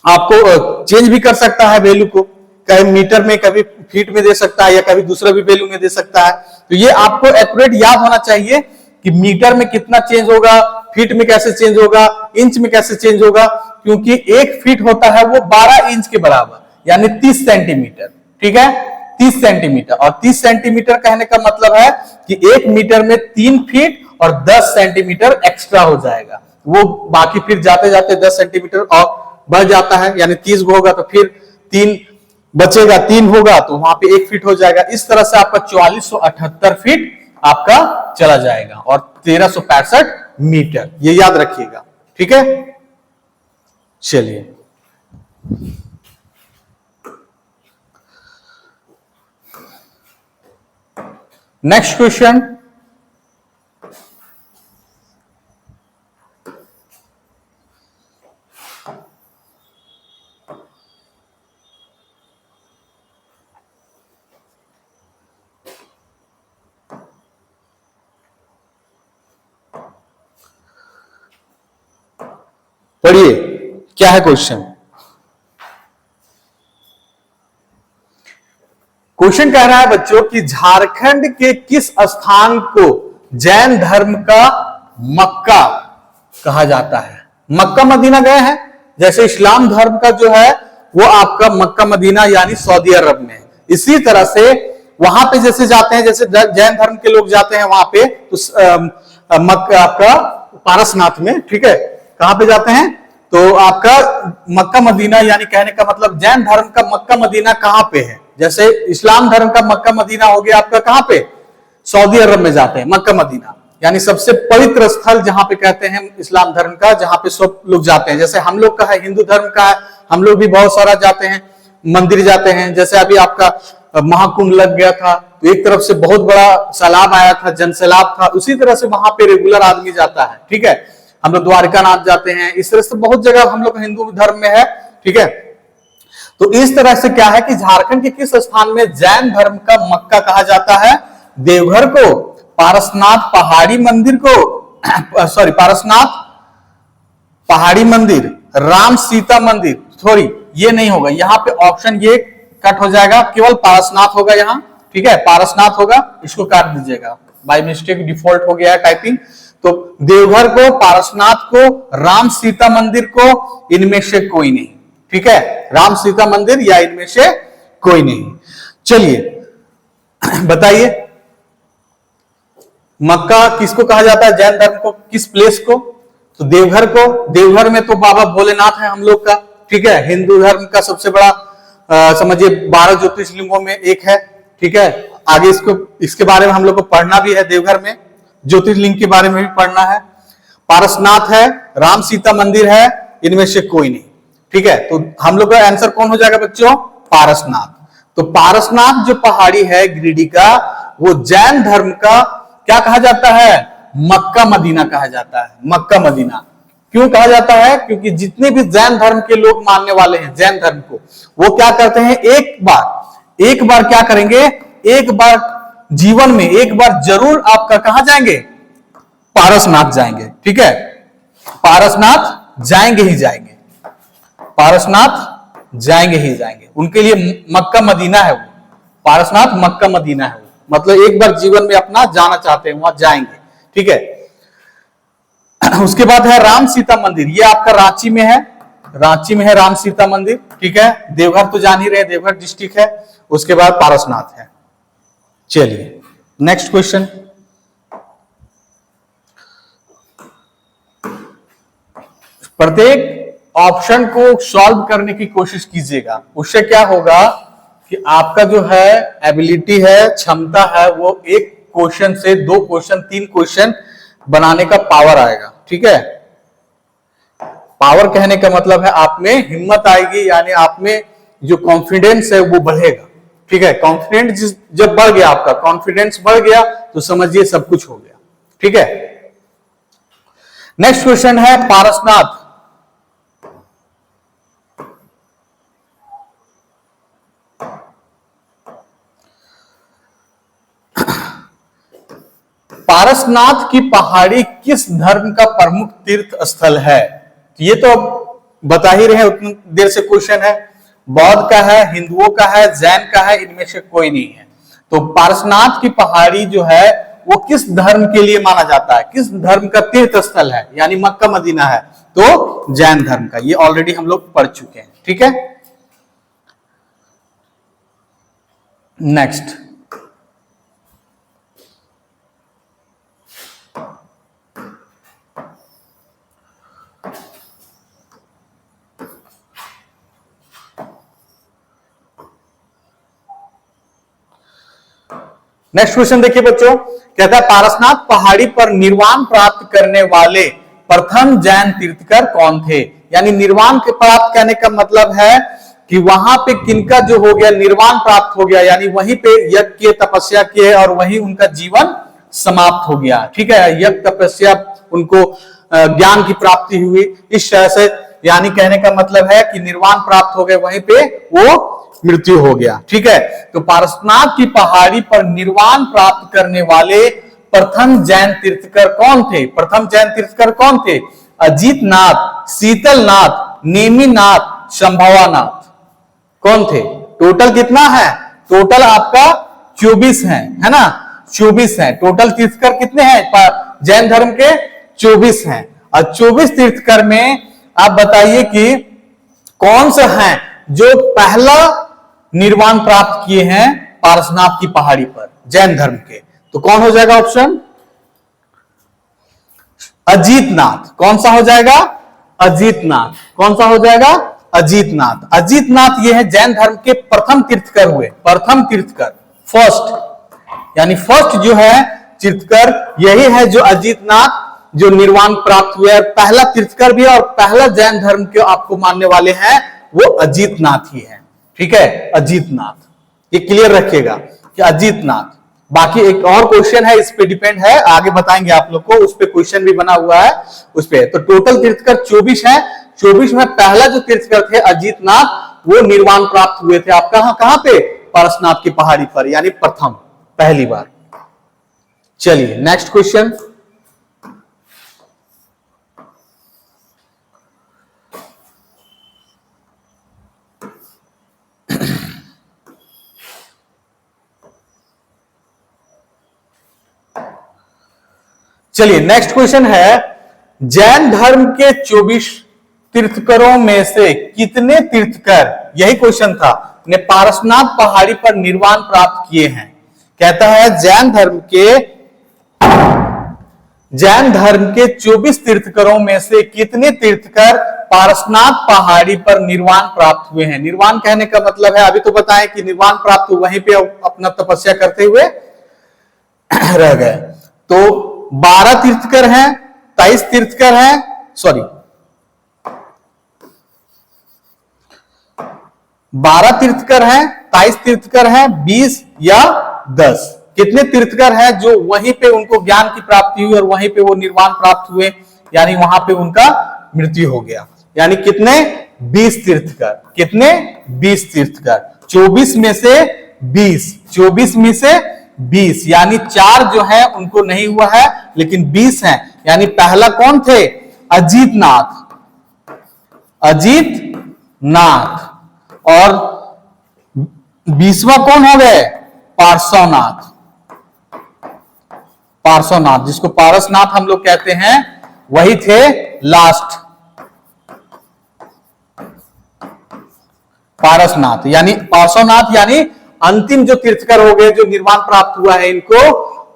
आपको चेंज भी कर सकता है वैल्यू को, कभी मीटर में, कभी फीट में दे सकता है या कभी दूसरा भी वैल्यू में दे सकता है। तो ये आपको एक्यूरेट याद होना चाहिए कि मीटर में कितना चेंज होगा, फीट में कैसे चेंज होगा, इंच में कैसे चेंज होगा, क्योंकि 1 फीट होता है वो 12 इंच के बराबर, यानी 30 सेंटीमीटर, ठीक है, 30 सेंटीमीटर। और 30 सेंटीमीटर कहने का मतलब है कि 1 मीटर में 3 फीट और 10 सेंटीमीटर एक्स्ट्रा हो जाएगा, वो बाकी फिर जाते जाते 10 सेंटीमीटर और बढ़ जाता है, यानी 30 होगा तो फिर 3 बचेगा, 3 होगा तो वहां पे 1 फीट हो जाएगा। इस तरह से आपका 4478 फीट आपका चला जाएगा और 1365 मीटर, ये याद रखिएगा, ठीक है। चलिए नेक्स्ट क्वेश्चन, पढ़िए क्या है क्वेश्चन। क्वेश्चन कह रहा है बच्चों कि झारखंड के किस स्थान को जैन धर्म का मक्का कहा जाता है। मक्का मदीना गए हैं, जैसे इस्लाम धर्म का जो है वो आपका मक्का मदीना यानी सऊदी अरब में, इसी तरह से वहां पे जैसे जाते हैं, जैसे जैन धर्म के लोग जाते हैं वहां पे, तो मक्का आपका पारसनाथ में, ठीक है, कहां पे जाते हैं, तो आपका मक्का मदीना, यानी कहने का मतलब जैन धर्म का मक्का मदीना कहां पे है। जैसे इस्लाम धर्म का मक्का मदीना हो गया आपका कहां पे, सऊदी अरब में जाते हैं, मक्का मदीना, यानी सबसे पवित्र स्थल जहां पे कहते हैं इस्लाम धर्म का, जहां पे सब लोग जाते हैं। जैसे हम लोग का है, हिंदू धर्म का है, हम लोग भी बहुत सारा जाते हैं, मंदिर जाते हैं। जैसे अभी आपका महाकुंभ लग गया था, तो एक तरफ से बहुत बड़ा सैलाब आया था, जन सैलाब था, उसी तरह से वहां पे रेगुलर आदमी जाता है। ठीक है, हम लोग द्वारका नाथ जाते हैं, इस तरह से बहुत जगह हम लोग हिंदू धर्म में है। ठीक है, तो इस तरह से क्या है कि झारखंड के किस स्थान में जैन धर्म का मक्का कहा जाता है? देवघर को, पारसनाथ पहाड़ी मंदिर को, सॉरी पारसनाथ पहाड़ी मंदिर, राम सीता मंदिर, सॉरी ये नहीं होगा, यहां पे ऑप्शन ये कट हो जाएगा, केवल पारसनाथ होगा यहां। ठीक है, पारसनाथ होगा, इसको काट दीजिएगा, बाय मिस्टेक डिफॉल्ट हो गया है टाइपिंग। तो देवघर को, पारसनाथ को, राम सीता मंदिर को, इनमें से कोई नहीं। ठीक है, राम सीता मंदिर या इनमें से कोई नहीं। चलिए बताइए, मक्का किसको कहा जाता है जैन धर्म को, किस प्लेस को? तो देवघर को। देवघर में तो बाबा भोलेनाथ है हम लोग का। ठीक है, हिंदू धर्म का सबसे बड़ा समझिए 12 ज्योतिर्लिंगों में एक है। ठीक है, आगे इसके बारे में हम लोग को पढ़ना भी है, देवघर में ज्योतिर्लिंग के बारे में भी पढ़ना है। पारसनाथ है, राम सीता मंदिर है, इनमें से कोई नहीं। ठीक है, तो हम लोग का आंसर कौन हो जाएगा बच्चों? पारसनाथ। तो पारसनाथ जो पहाड़ी है गिरिडीह का, वो जैन धर्म का क्या कहा जाता है? मक्का मदीना कहा जाता है। मक्का मदीना क्यों कहा जाता है? क्योंकि जितने भी जैन धर्म के लोग मानने वाले हैं जैन धर्म को, वो क्या करते हैं, एक बार क्या करेंगे, एक बार जीवन में एक बार जरूर आपका कहां जाएंगे? पारसनाथ जाएंगे। ठीक है, पारसनाथ जाएंगे ही जाएंगे, पारसनाथ जाएंगे ही जाएंगे। उनके लिए मक्का मदीना है वो, पारसनाथ मक्का मदीना है वो, मतलब एक बार जीवन में अपना जाना चाहते हैं वहां जाएंगे। ठीक है, उसके बाद है राम सीता मंदिर, ये आपका रांची में है, रांची में है राम सीता मंदिर। ठीक है, देवघर तो जान ही रहे, देवघर डिस्ट्रिक्ट है। उसके बाद पारसनाथ है। चलिए नेक्स्ट क्वेश्चन, प्रत्येक ऑप्शन को सॉल्व करने की कोशिश कीजिएगा। उससे क्या होगा कि आपका जो है एबिलिटी है, क्षमता है, वो एक क्वेश्चन से 2 क्वेश्चन 3 क्वेश्चन बनाने का पावर आएगा। ठीक है, पावर कहने का मतलब है आप में हिम्मत आएगी, यानी आप में जो कॉन्फिडेंस है वो बढ़ेगा। ठीक है, कॉन्फिडेंस जब बढ़ गया, आपका कॉन्फिडेंस बढ़ गया, तो समझिए सब कुछ हो गया। ठीक है, नेक्स्ट क्वेश्चन है पारसनाथ। पारसनाथ की पहाड़ी किस धर्म का प्रमुख तीर्थ स्थल है? ये तो बता ही रहे हैं, उतनी देर से क्वेश्चन है। बौद्ध का है, हिंदुओं का है, जैन का है, इनमें से कोई नहीं है। तो पारसनाथ की पहाड़ी जो है वो किस धर्म के लिए माना जाता है, किस धर्म का तीर्थ स्थल है, यानी मक्का मदीना है, तो जैन धर्म का। ये ऑलरेडी हम लोग पढ़ चुके हैं। ठीक है, नेक्स्ट, नेक्स्ट क्वेश्चन देखिए बच्चों, कहता है पारसनाथ पहाड़ी पर निर्वाण प्राप्त करने वाले प्रथम जैन तीर्थकर कौन थे? यानी निर्वाण के प्राप्त करने का मतलब है कि वहां पे किनका जो हो गया, निर्वाण प्राप्त हो गया, यानी वहीं पे यज्ञ किए, तपस्या किए और वहीं उनका जीवन समाप्त हो गया। ठीक है, यज्ञ तपस्या उनको ज्ञान की प्राप्ति हुई, इस तरह से, यानी कहने का मतलब है कि निर्वाण प्राप्त हो गए, वहीं पे वो मृत्यु हो गया। ठीक है, तो पारसनाथ की पहाड़ी पर निर्वाण प्राप्त करने वाले प्रथम जैन तीर्थकर कौन थे? प्रथम जैन तीर्थकर कौन थे? अजीतनाथ, शीतलनाथ, नेमिनाथ, संभवानाथ, कौन थे? टोटल कितना है? टोटल आपका 24 है ना, 24 है टोटल। तीर्थकर कितने हैं जैन धर्म के? 24 हैं। और 24 तीर्थकर में आप बताइए कि कौन से हैं जो पहला निर्वाण प्राप्त किए हैं पारसनाथ की पहाड़ी पर जैन धर्म के? तो कौन हो जाएगा ऑप्शन? अजीतनाथ। कौन सा हो जाएगा? अजीतनाथ। कौन सा हो जाएगा? अजीतनाथ। अजीतनाथ ये है जैन धर्म के प्रथम तीर्थकर हुए, प्रथम तीर्थकर, फर्स्ट, यानी फर्स्ट जो है तीर्थकर यही है जो अजीतनाथ जो निर्वाण प्राप्त हुए, पहला तीर्थकर भी है और पहला जैन धर्म के आपको मानने वाले हैं वो अजीतनाथ ही है। ठीक है, अजीतनाथ, ये क्लियर रखिएगा कि अजीतनाथ। बाकी एक और क्वेश्चन है, इस पे डिपेंड है, आगे बताएंगे आप लोग को, उस पे क्वेश्चन भी बना हुआ है उस पे। तो टोटल तीर्थकर 24 है। 24 में पहला जो तीर्थकर थे अजीतनाथ, वो निर्वाण प्राप्त हुए थे आप कहां पे? पारसनाथ की पहाड़ी पर, यानी प्रथम, पहली बार। चलिए नेक्स्ट क्वेश्चन। चलिए नेक्स्ट क्वेश्चन है, जैन धर्म के 24 तीर्थकरों में से कितने तीर्थकर, यही क्वेश्चन था, ने पारसनाथ पहाड़ी पर निर्वाण प्राप्त किए हैं? कहता है जैन धर्म के 24 तीर्थकरों में से कितने तीर्थकर पारसनाथ पहाड़ी पर निर्वाण प्राप्त हुए हैं? निर्वाण कहने का मतलब है, अभी तो बताएं कि निर्वाण प्राप्त वहीं पे अपना तपस्या करते हुए रह गए। तो 12 तीर्थकर हैं, 23 तीर्थकर हैं, सॉरी 12 तीर्थकर हैं, 23 तीर्थकर हैं, 20 या 10? कितने तीर्थकर हैं जो वहीं पे उनको ज्ञान की प्राप्ति हुई और वहीं पे वो निर्वाण प्राप्त हुए, यानी वहां पे उनका मृत्यु हो गया? यानी कितने? 20 तीर्थकर। कितने? 20 तीर्थकर। 24 में से 20, 24 में से 20, यानी 4 जो है उनको नहीं हुआ है, लेकिन 20 हैं। यानी पहला कौन थे? अजीतनाथ, अजीतनाथ। और 20वां कौन हो गए? पार्श्वनाथ, पार्श्वनाथ, जिसको पारसनाथ हम लोग कहते हैं, वही थे लास्ट पारसनाथ, यानी पार्श्वनाथ, यानी अंतिम जो तीर्थकर हो गए, जो निर्वाण प्राप्त हुआ है इनको,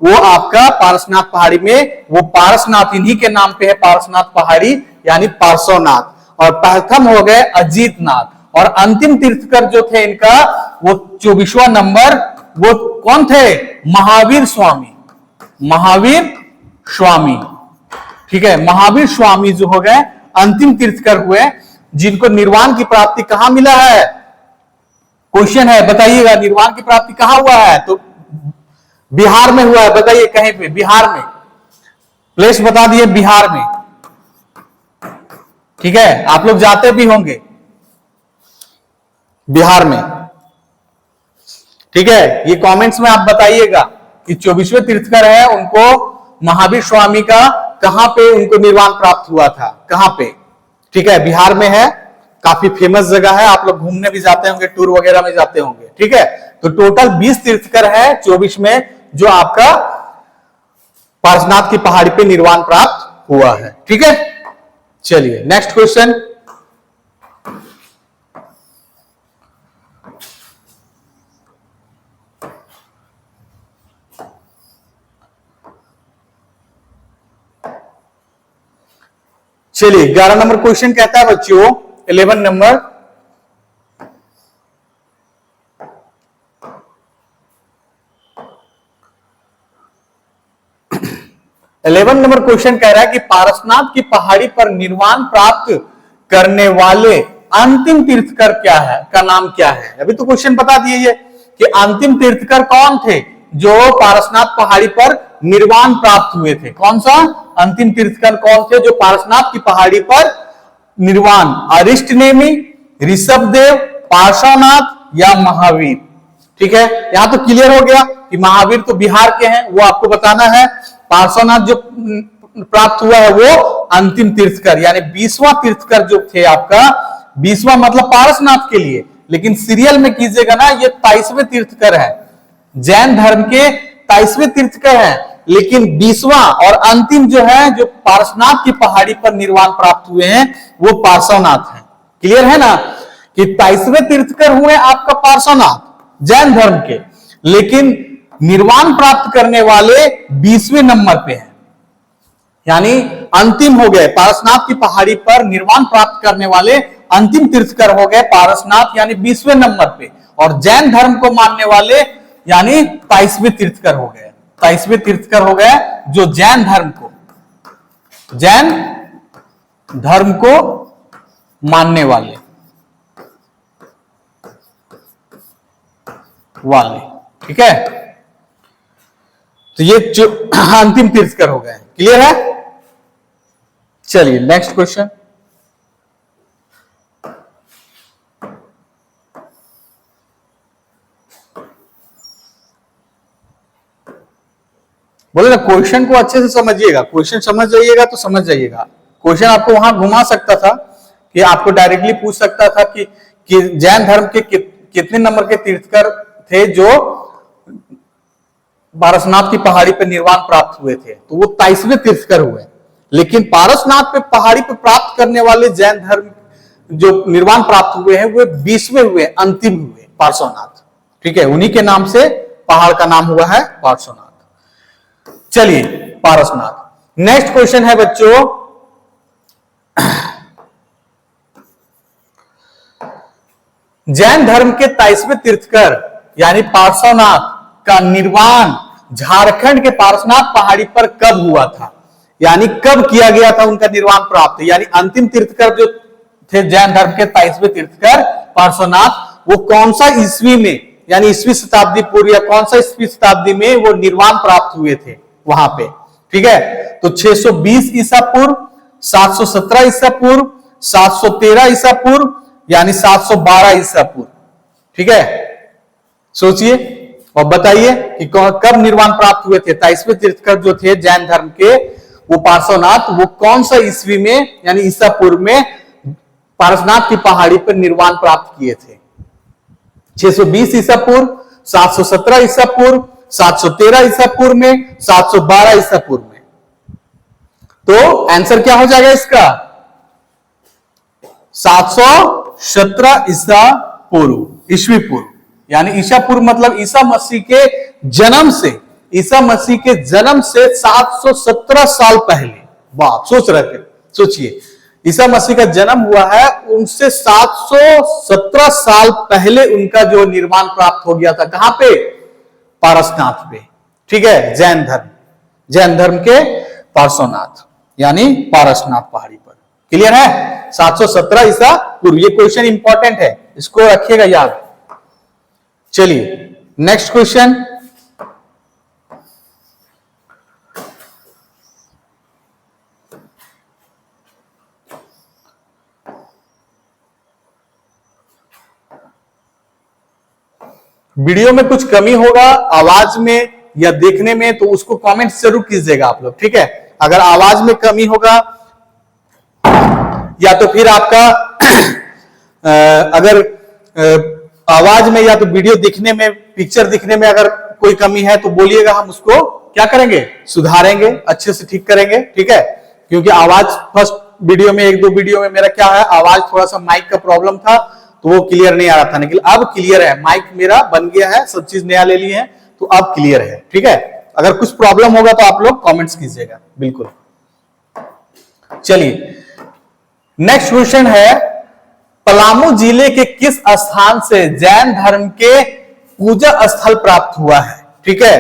वो आपका पारसनाथ पहाड़ी में, वो पारसनाथ इन्हीं के नाम पे है, पारसनाथ पहाड़ी, यानी पार्श्वनाथ। और प्रथम हो गए अजीतनाथ, और अंतिम तीर्थकर जो थे इनका, वो 24वां नंबर, वो कौन थे? महावीर स्वामी, महावीर स्वामी। ठीक है, महावीर स्वामी जो हो गए अंतिम तीर्थकर हुए, जिनको निर्वाण की प्राप्ति कहां मिला है? क्वेश्चन है, बताइएगा निर्वाण की प्राप्ति कहां हुआ है? तो बिहार में हुआ है, बताइए कहीं पे? बिहार में, प्लेस बता दिए, बिहार में। ठीक है, आप लोग जाते भी होंगे बिहार में। ठीक है, ये कमेंट्स में आप बताइएगा कि 24वें तीर्थकर है, उनको महावीर स्वामी का कहां पे उनको निर्वाण प्राप्त हुआ था, कहां पे? ठीक है, बिहार में है, काफी फेमस जगह है, आप लोग घूमने भी जाते होंगे, टूर वगैरह में जाते होंगे। ठीक है, तो टोटल 20 तीर्थकर है 24 में, जो आपका पारसनाथ की पहाड़ी पे निर्वाण प्राप्त हुआ है। ठीक है, चलिए नेक्स्ट क्वेश्चन। चलिए 11 नंबर क्वेश्चन कहता है बच्चों, 11 नंबर, क्वेश्चन कह रहा है कि पारसनाथ की पहाड़ी पर निर्वाण प्राप्त करने वाले अंतिम तीर्थकर क्या है, का नाम क्या है? अभी तो क्वेश्चन बता दिए कि अंतिम तीर्थकर कौन थे जो पारसनाथ पहाड़ी पर निर्वाण प्राप्त हुए थे। कौन सा अंतिम तीर्थकर कौन थे जो पारसनाथ की पहाड़ी पर निर्वाण? अरिष्टनेमी, ऋषभदेव, पार्श्वनाथ या महावीर? ठीक है, यहां तो क्लियर हो गया कि महावीर तो बिहार के हैं, वो आपको बताना है। पार्श्वनाथ जो प्राप्त हुआ है वो अंतिम तीर्थकर, यानी 20वां तीर्थकर जो थे आपका, 20वां मतलब पारसनाथ के लिए, लेकिन सीरियल में कीजिएगा ना, ये 23वें तीर्थकर है, जैन धर्म के 23वें तीर्थकर है, लेकिन 20वां और अंतिम जो है, जो पारसनाथ की पहाड़ी पर निर्वाण प्राप्त हुए हैं, वो पार्श्वनाथ है। क्लियर है ना कि 23वें तीर्थकर हुए आपका पार्श्वनाथ जैन धर्म के, लेकिन निर्वाण प्राप्त करने वाले 20वें नंबर पे हैं, यानी अंतिम हो गए। पारसनाथ की पहाड़ी पर निर्वाण प्राप्त करने वाले अंतिम तीर्थकर हो गए पारसनाथ, यानी 20वें नंबर पे, और जैन धर्म को मानने वाले यानी 23वें तीर्थकर हो गए। 23वें तीर्थकर हो गए जो जैन धर्म को मानने वाले ठीक है। तो ये जो अंतिम तीर्थकर हो गए। क्लियर है? चलिए नेक्स्ट क्वेश्चन। बोले ना क्वेश्चन को अच्छे से समझिएगा, क्वेश्चन समझ जाइएगा तो समझ जाइएगा। क्वेश्चन आपको वहां घुमा सकता था कि आपको डायरेक्टली पूछ सकता था कि जैन धर्म के कितने नंबर के तीर्थकर थे जो पारसनाथ की पहाड़ी पर निर्वाण प्राप्त हुए थे, तो वो 23वें तीर्थकर हुए। लेकिन पारसनाथ पे पहाड़ी पर प्राप्त करने वाले जैन धर्म जो निर्वाण प्राप्त हुए हैं वो 20वें हुए, अंतिम हुए पार्श्वनाथ। ठीक है, उन्हीं के नाम से पहाड़ का नाम हुआ है पार्श्वनाथ। चलिए पारसनाथ। नेक्स्ट क्वेश्चन है बच्चों, जैन धर्म के 23वें तीर्थकर यानी पार्श्वनाथ का निर्वाण झारखंड के पारसनाथ पहाड़ी पर कब हुआ था, यानी कब किया गया था उनका निर्वाण प्राप्त। यानी अंतिम तीर्थकर जो थे जैन धर्म के 23वें तीर्थकर पार्श्वनाथ, वो कौन सा ईस्वी में, यानी ईस्वी शताब्दी पूर्व या कौन सा ईस्वी शताब्दी में वो निर्वाण प्राप्त हुए थे वहां पे। ठीक है, तो 620 ईसा पूर्व, 717 ईसा पूर्व, 713 ईसा पूर्व, यानी 712 ईसा पूर्व। ठीक है, सोचिए और बताइए कि कब निर्वाण प्राप्त हुए थे 23वें तीर्थकर जो थे जैन धर्म के वो पार्श्वनाथ, वो कौन सा ईस्वी में यानी ईसा पूर्व में पारसनाथ की पहाड़ी पर निर्वाण प्राप्त किए थे। 620 ईसा पूर्व, 717 ईसा पूर्व, 713 ईसा पूर्व में, 712 ईसा पूर्व में। तो आंसर क्या हो जाएगा इसका? 717 ईसा पूर्व, ईस्वी पूर्व। यानी ईसा पूर्व मतलब ईसा मसीह के जन्म से, ईसा मसीह के जन्म से 717 साल पहले। वाह, सोच रहे थे, सोचिए ईसा मसीह का जन्म हुआ है, उनसे 717 साल पहले उनका जो निर्वाण प्राप्त हो गया था। कहां पे? पारसनाथ पे। ठीक है, जैन धर्म के पार्श्वनाथ यानी पारसनाथ पहाड़ी पर। क्लियर है? 717 ईसा पूर्व। ये क्वेश्चन इंपॉर्टेंट है, इसको रखिएगा याद। चलिए नेक्स्ट क्वेश्चन। वीडियो में कुछ कमी होगा आवाज में या देखने में तो उसको कमेंट जरूर कीजिएगा आप लोग। ठीक है, अगर आवाज में कमी होगा या तो फिर आपका अगर आवाज में या तो वीडियो दिखने में, पिक्चर दिखने में अगर कोई कमी है तो बोलिएगा, हम उसको क्या करेंगे, सुधारेंगे, अच्छे से ठीक करेंगे। ठीक है, क्योंकि आवाज फर्स्ट वीडियो में, एक दो वीडियो में मेरा क्या है, आवाज थोड़ा सा माइक का प्रॉब्लम था तो वो क्लियर नहीं आ रहा था, लेकिन अब क्लियर है। माइक मेरा बन गया है, सब चीज नया ले ली है तो अब क्लियर है। ठीक है, अगर कुछ प्रॉब्लम होगा तो आप लोग कमेंट्स कीजिएगा बिल्कुल। चलिए नेक्स्ट क्वेश्चन है, पलामू जिले के किस स्थान से जैन धर्म के पूजा स्थल प्राप्त हुआ है। ठीक है,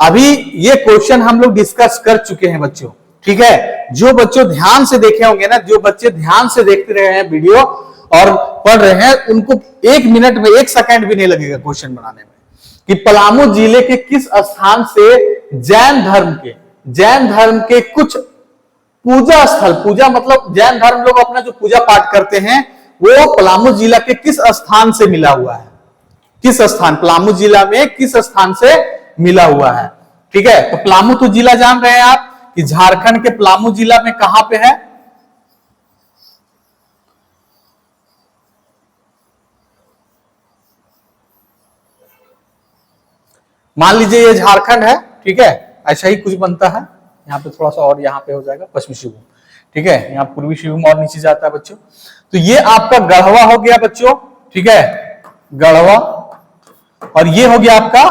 अभी ये क्वेश्चन हम लोग डिस्कस कर चुके हैं बच्चों। ठीक है, जो बच्चों ध्यान से देखे होंगे ना, जो बच्चे ध्यान से देखते रहे हैं वीडियो और पढ़ रहे हैं, उनको 1 मिनट में 1 सेकंड भी नहीं लगेगा क्वेश्चन बनाने में कि पलामू जिले के किस स्थान से जैन धर्म के कुछ पूजा स्थल, पूजा मतलब जैन धर्म लोग अपना जो पूजा पाठ करते हैं वो पलामू जिला के किस स्थान से मिला हुआ है। किस स्थान, पलामू जिला में किस स्थान से मिला हुआ है। ठीक है, तो पलामू तो जिला जान रहे हैं आप कि झारखंड के पलामू जिला में कहां पे है? मान लीजिए ये झारखंड है। ठीक है, ऐसा ही कुछ बनता है। यहाँ पे थोड़ा सा और यहाँ पे हो जाएगा पश्चिमी सिंहभूम। ठीक है, यहाँ पूर्वी सिंहभूम और नीचे जाता है बच्चों। तो ये आपका गढ़वा हो गया बच्चों। ठीक है, गढ़वा, और ये हो गया आपका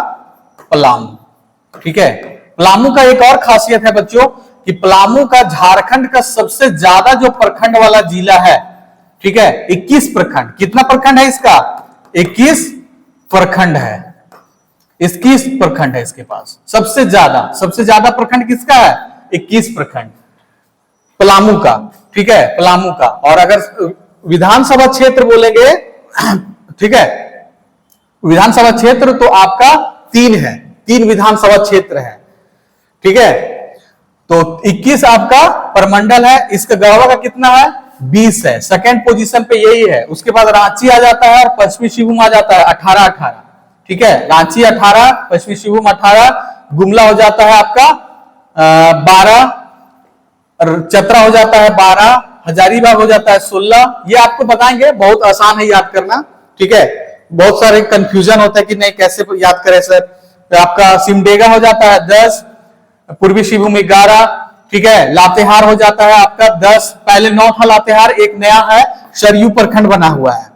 पलामू। ठीक है, पलामू का एक और खासियत है बच्चों कि पलामू का झारखंड का सबसे ज्यादा जो प्रखंड वाला जिला है। ठीक है, 21 प्रखंड। कितना प्रखंड है इसका? 21 प्रखंड है। 21 प्रखंड है इसके पास, सबसे ज्यादा प्रखंड किसका है? 21 प्रखंड पलामू का, ठीक है, पलामू का। और अगर विधानसभा क्षेत्र बोलेंगे, ठीक है, विधानसभा क्षेत्र तो आपका 3 है, 3 विधानसभा क्षेत्र है, ठीक है। तो 21 आपका प्रमंडल है, इसका गढ़वा का कितना है? 20 है, सेकंड पोजीशन पे यही है। उसके बाद रांची आ जाता है और पश्चिमी सिंहभूम आ जाता है 18, ठीक है, रांची 18, पश्चिमी सिंहभूम 18, गुमला हो जाता है आपका 12, चतरा हो जाता है 12, हजारीबाग हो जाता है 16। ये आपको बताएंगे, बहुत आसान है याद करना, ठीक है। बहुत सारे कंफ्यूजन होता है कि नहीं कैसे याद करें सर। तो आपका सिमडेगा हो जाता है 10, पूर्वी सिंहभूम 11, ठीक है, लातेहार हो जाता है आपका 10, पहले 9 था लातेहार, एक नया है सरयू प्रखंड बना हुआ है,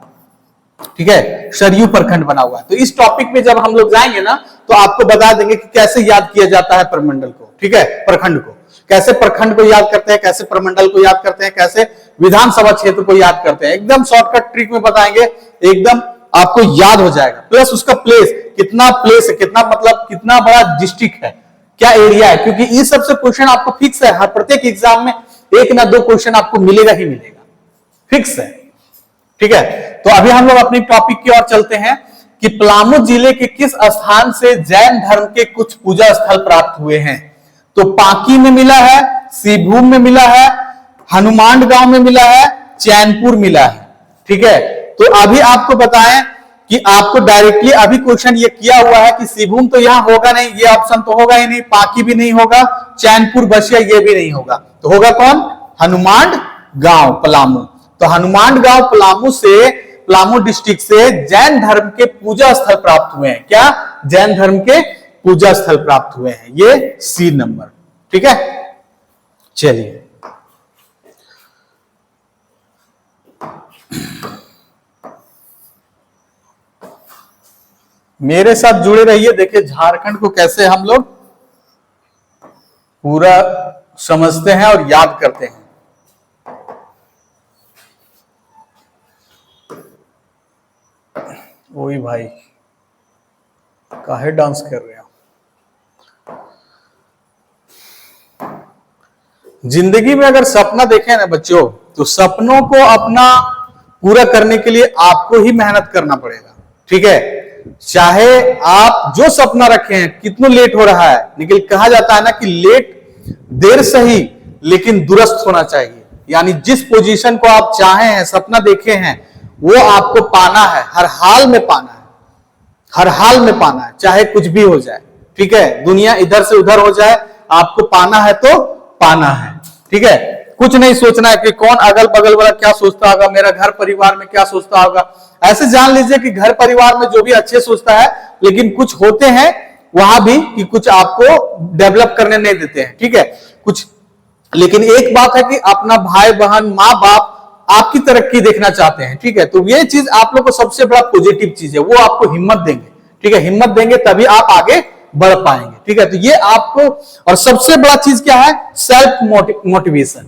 ठीक है, सरयू प्रखंड बना हुआ है। तो इस टॉपिक पे जब हम लोग जाएंगे ना तो आपको बता देंगे कि कैसे याद किया जाता है प्रमंडल को, ठीक है, प्रखंड को कैसे, प्रखंड को याद करते हैं कैसे, प्रमंडल को याद करते हैं कैसे, विधानसभा क्षेत्र को याद करते हैं। एकदम शॉर्टकट ट्रिक में बताएंगे, एकदम आपको याद हो जाएगा। प्लस उसका प्लेस, कितना प्लेस है, कितना मतलब कितना बड़ा डिस्ट्रिक्ट है, क्या एरिया है, क्योंकि इस सबसे क्वेश्चन आपको फिक्स है, हर प्रत्येक एग्जाम में 1 ना 2 क्वेश्चन आपको मिलेगा ही मिलेगा, फिक्स है, ठीक है। तो अभी हम लोग अपनी टॉपिक की ओर चलते हैं कि पलामू जिले के किस स्थान से जैन धर्म के कुछ पूजा स्थल प्राप्त हुए हैं। तो पांकी में मिला है, सिंहभूम में मिला है, हनुमान गांव में मिला है, चैनपुर मिला है, ठीक है। तो अभी आपको बताएं कि आपको डायरेक्टली अभी क्वेश्चन ये किया हुआ है कि सिंहभूम तो यहां होगा नहीं, ये ऑप्शन तो होगा ही नहीं, पांकी भी नहीं होगा, चैनपुर बसिया ये भी नहीं होगा, तो होगा कौन? हनुमान गांव पलामू। तो हनुमान गांव पलामू से, पलामू डिस्ट्रिक्ट से जैन धर्म के पूजा स्थल प्राप्त हुए हैं। क्या? जैन धर्म के पूजा स्थल प्राप्त हुए हैं, ये सी नंबर, ठीक है। चलिए मेरे साथ जुड़े रहिए, देखिए झारखंड को कैसे हम लोग पूरा समझते हैं और याद करते हैं। ओए भाई काहे डांस कर रहे हो? जिंदगी में अगर सपना देखें ना बच्चों, तो सपनों को अपना पूरा करने के लिए आपको ही मेहनत करना पड़ेगा, ठीक है। चाहे आप जो सपना रखे हैं, कितना लेट हो रहा है, लेकिन कहा जाता है ना कि लेट देर सही लेकिन दुरुस्त होना चाहिए। यानी जिस पोजीशन को आप चाहे हैं, सपना देखे हैं, वो आपको पाना है, हर हाल में पाना है, हर हाल में पाना है, चाहे कुछ भी हो जाए, ठीक है। दुनिया इधर से उधर हो जाए, आपको पाना है तो पाना है, ठीक है। कुछ नहीं सोचना है कि कौन अगल बगल वाला क्या सोचता होगा, मेरा घर परिवार में क्या सोचता होगा। ऐसे जान लीजिए कि घर परिवार में जो भी अच्छे सोचता है, लेकिन कुछ होते हैं वहां भी कि कुछ आपको डेवलप करने नहीं देते हैं, ठीक है कुछ। लेकिन एक बात है कि अपना भाई बहन माँ बाप आपकी तरक्की देखना चाहते हैं, ठीक है। तो ये चीज आप लोग को सबसे बड़ा पॉजिटिव चीज है, वो आपको हिम्मत देंगे, ठीक है। हिम्मत देंगे तभी आप आगे बढ़ पाएंगे, ठीक है। तो ये आपको, और सबसे बड़ा चीज क्या है? Self motivation.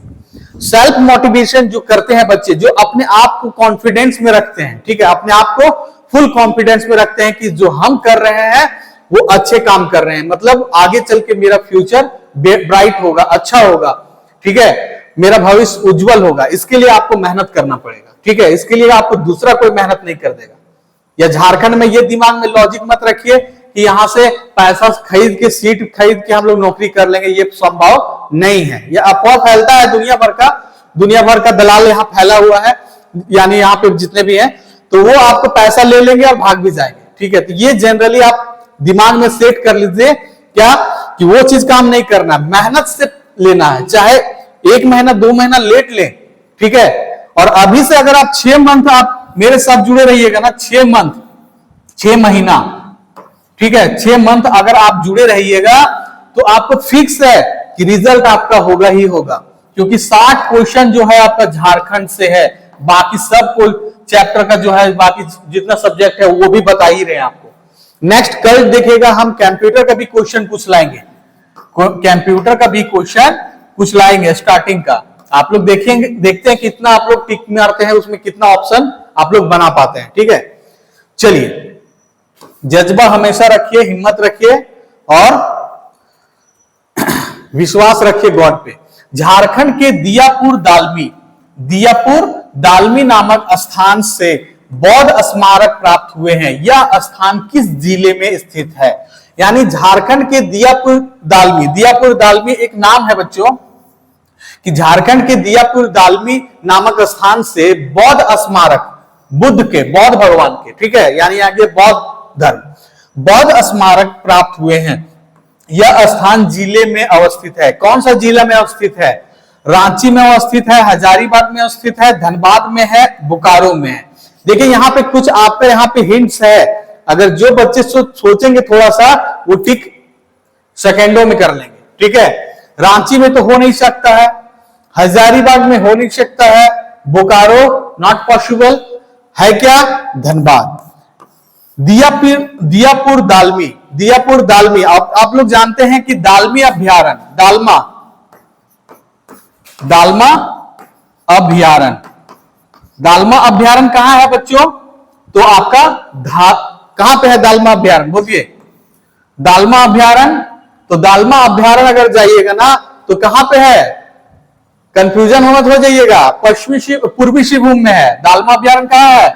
सेल्फ मोटिवेशन जो करते हैं बच्चे, जो अपने आप को कॉन्फिडेंस में रखते हैं, ठीक है, अपने आप को फुल कॉन्फिडेंस में रखते हैं कि जो हम कर रहे हैं वो अच्छे काम कर रहे हैं, मतलब आगे चल के मेरा फ्यूचर ब्राइट होगा, अच्छा होगा, ठीक है, मेरा भविष्य उज्जवल होगा। इसके लिए आपको मेहनत करना पड़ेगा, ठीक है। इसके लिए आपको दूसरा कोई मेहनत नहीं कर देगा। या झारखंड में ये दिमाग में लॉजिक मत रखिए कि यहां से पैसा खरीद के, सीट खरीद के हम लोग नौकरी कर लेंगे, ये संभव नहीं है। यह अफवाह फैलता है दुनिया भर का दलाल यहाँ फैला हुआ है, यानी यहाँ पे जितने भी हैं, तो वो आपको पैसा ले लेंगे और भाग भी जाएंगे, ठीक है। तो ये जनरली आप दिमाग में सेट कर लीजिए क्या, कि वो चीज काम नहीं करना, मेहनत से लेना है, चाहे 1 महीना 2 महीना लेट लें, ठीक है। और अभी से अगर आप 6 मंथ आप मेरे साथ जुड़े रहिएगा ना, 6 मंथ 6 महीना, ठीक है, 6 मंथ अगर आप जुड़े रहिएगा तो आपको फिक्स है कि रिजल्ट आपका होगा ही होगा, क्योंकि 60 क्वेश्चन जो है आपका झारखंड से है। बाकी सब को चैप्टर का जो है, बाकी जितना सब्जेक्ट है वो भी बता ही रहे हैं आपको। नेक्स्ट कल देखिएगा हम कंप्यूटर का भी क्वेश्चन पूछ लाएंगे, कंप्यूटर का भी क्वेश्चन पूछ लाएंगे स्टार्टिंग का। आप लोग देखेंगे, देखते हैं कितना आप लोग टिक मारते हैं, उसमें कितना ऑप्शन आप लोग बना पाते हैं, ठीक है। चलिए जज्बा हमेशा रखिए, हिम्मत रखिए और विश्वास रखिए गॉड पे। झारखंड के दियापुर दालमी नामक स्थान से बौद्ध स्मारक प्राप्त हुए हैं। यह स्थान किस जिले में स्थित है? यानी झारखंड के दियापुर दालमी एक नाम है बच्चों, कि झारखंड के दियापुर दालमी नामक स्थान से बौद्ध स्मारक, बुद्ध के, बौद्ध भगवान के, ठीक है, यानी आगे बौद्ध धर्म, बौद्ध स्मारक प्राप्त हुए हैं। यह स्थान जिले में अवस्थित है। कौन सा जिला में अवस्थित है? रांची में अवस्थित है, हजारीबाग में अवस्थित है, धनबाद में है, बोकारो में है। देखिए यहाँ पे कुछ आपका यहाँ पे हिंट्स है, अगर जो बच्चे सोचेंगे थोड़ा सा वो ठीक सेकेंडों में कर लेंगे, ठीक है। रांची में तो हो नहीं सकता है, हजारीबाग में हो नहीं सकता है, बोकारो नॉट पॉसिबल है, क्या? धनबाद। दियापुर दालमी आप लोग जानते हैं कि दालमा अभ्यारण्य कहां है बच्चों? तो आपका कहां पे है दालमा अभ्यारण्य? बोलिए। दालमा अभ्यारण्य, तो दालमा अभ्यारण्य अगर जाइएगा ना तो कहां पे है? कंफ्यूजन हो मत हो जाइएगा, पूर्वी सिंहभूम में है। दालमा अभ्यारण्य कहां है?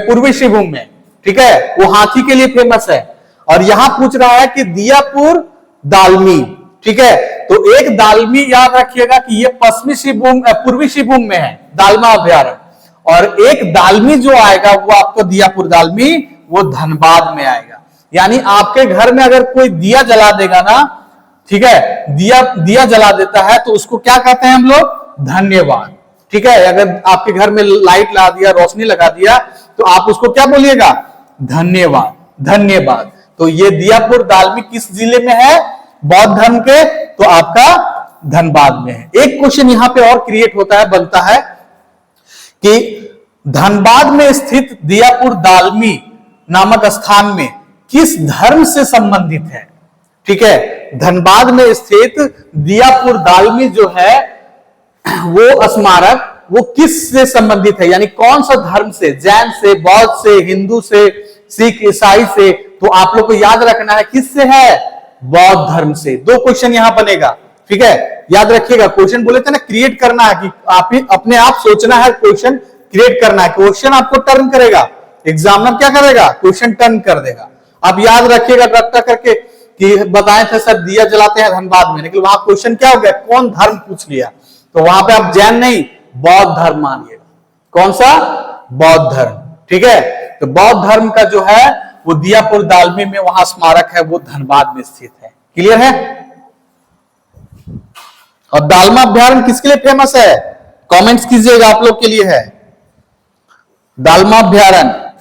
पूर्वी सिंहभूम में, ठीक है। वो हाथी के लिए फेमस है। और यहां पूछ रहा है कि दियापुर दालमी, ठीक है। तो एक दालमी याद रखिएगा कि ये पूर्वी सिंहभूम में है दालमा अभ्यारण्य, और एक दालमी जो आएगा वो आपको दियापुर दालमी, वो धनबाद में आएगा। यानी आपके घर में अगर कोई दिया जला देगा ना, ठीक है, दिया जला देता है तो उसको क्या कहते हैं हम लोग? धन्यवाद, ठीक है। अगर आपके घर में लाइट लगा दिया, रोशनी लगा दिया, तो आप उसको क्या बोलिएगा? धन्यवाद। तो ये दियापुर दालमी किस जिले में है? बौद्ध धर्म के, तो आपका धनबाद में है। एक क्वेश्चन यहां पे और क्रिएट होता है, बनता है कि धनबाद में स्थित दियापुर दालमी नामक स्थान में किस धर्म से संबंधित है? ठीक है, धनबाद में स्थित दियापुर दालमी जो है वो स्मारक, वो किस से संबंधित है? यानी कौन सा धर्म से? जैन से, बौद्ध से, हिंदू से, सिख, ईसाई से? तो आप लोग को याद रखना है किससे है? बौद्ध धर्म से। दो क्वेश्चन यहां बनेगा, ठीक है, याद रखिएगा। क्वेश्चन बोले थे ना क्रिएट करना है, कि आप ही अपने आप सोचना है, क्वेश्चन क्रिएट करना है। क्वेश्चन आपको टर्न करेगा, एग्जामिनर क्या करेगा? क्वेश्चन टर्न कर देगा। आप याद रखिएगा रट्टा करके कि बताए थे सर दिया जलाते हैं धनबाद में, लेकिन वहां क्वेश्चन क्या हो गया? कौन धर्म पूछ लिया, तो वहां पे आप जैन नहीं बौद्ध धर्म मानिएगा। कौन सा? बौद्ध धर्म, ठीक है। तो बौद्ध धर्म का जो है वो दियापुर दालमी में वहां स्मारक है, वो धनबाद में स्थित है। क्लियर है? और दालमा अभ्यारण्य किसके लिए फेमस है? कमेंट्स कीजिएगा, आप लोग के लिए है। दालमा अभ्यारण्य,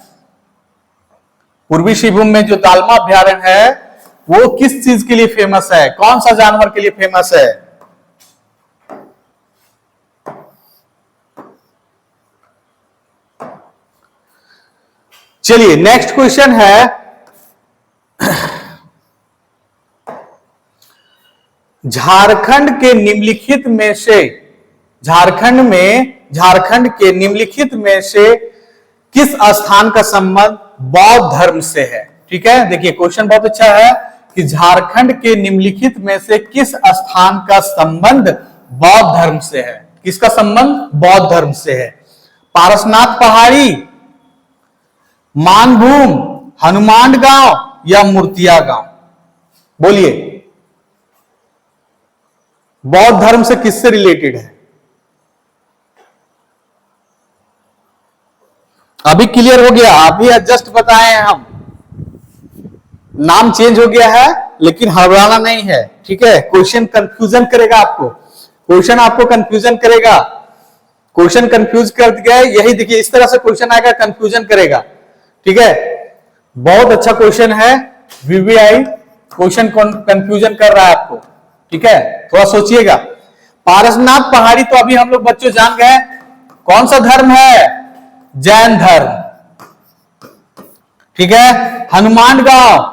पूर्वी सिंहभूम में जो दालमा अभ्यारण्य है वो किस चीज के लिए फेमस है? कौन सा जानवर के लिए फेमस है? चलिए नेक्स्ट क्वेश्चन है, झारखंड के निम्नलिखित में से किस स्थान का संबंध बौद्ध धर्म से है? ठीक है, देखिए क्वेश्चन बहुत अच्छा है कि झारखंड के निम्नलिखित में से किस स्थान का संबंध बौद्ध धर्म से है? किसका संबंध? बौद्ध धर्म से है। पारसनाथ पहाड़ी, मानभूम, हनुमान गांव या मूर्तिया गांव? बोलिए, बौद्ध धर्म से किससे रिलेटेड है? अभी क्लियर हो गया? अभी जस्ट बताए हैं हम, नाम चेंज हो गया है लेकिन हड़बड़ाना नहीं है, ठीक है। क्वेश्चन कंफ्यूजन करेगा आपको, क्वेश्चन आपको कंफ्यूजन करेगा, क्वेश्चन कंफ्यूज कर गए, यही देखिए इस तरह से क्वेश्चन आएगा, कंफ्यूजन करेगा, ठीक है। बहुत अच्छा क्वेश्चन है, वीवीआई क्वेश्चन कंफ्यूजन कर रहा है आपको, ठीक है, थोड़ा सोचिएगा। पारसनाथ पहाड़ी तो अभी हम लोग बच्चों जान गए कौन सा धर्म है? जैन धर्म, ठीक है। हनुमान गांव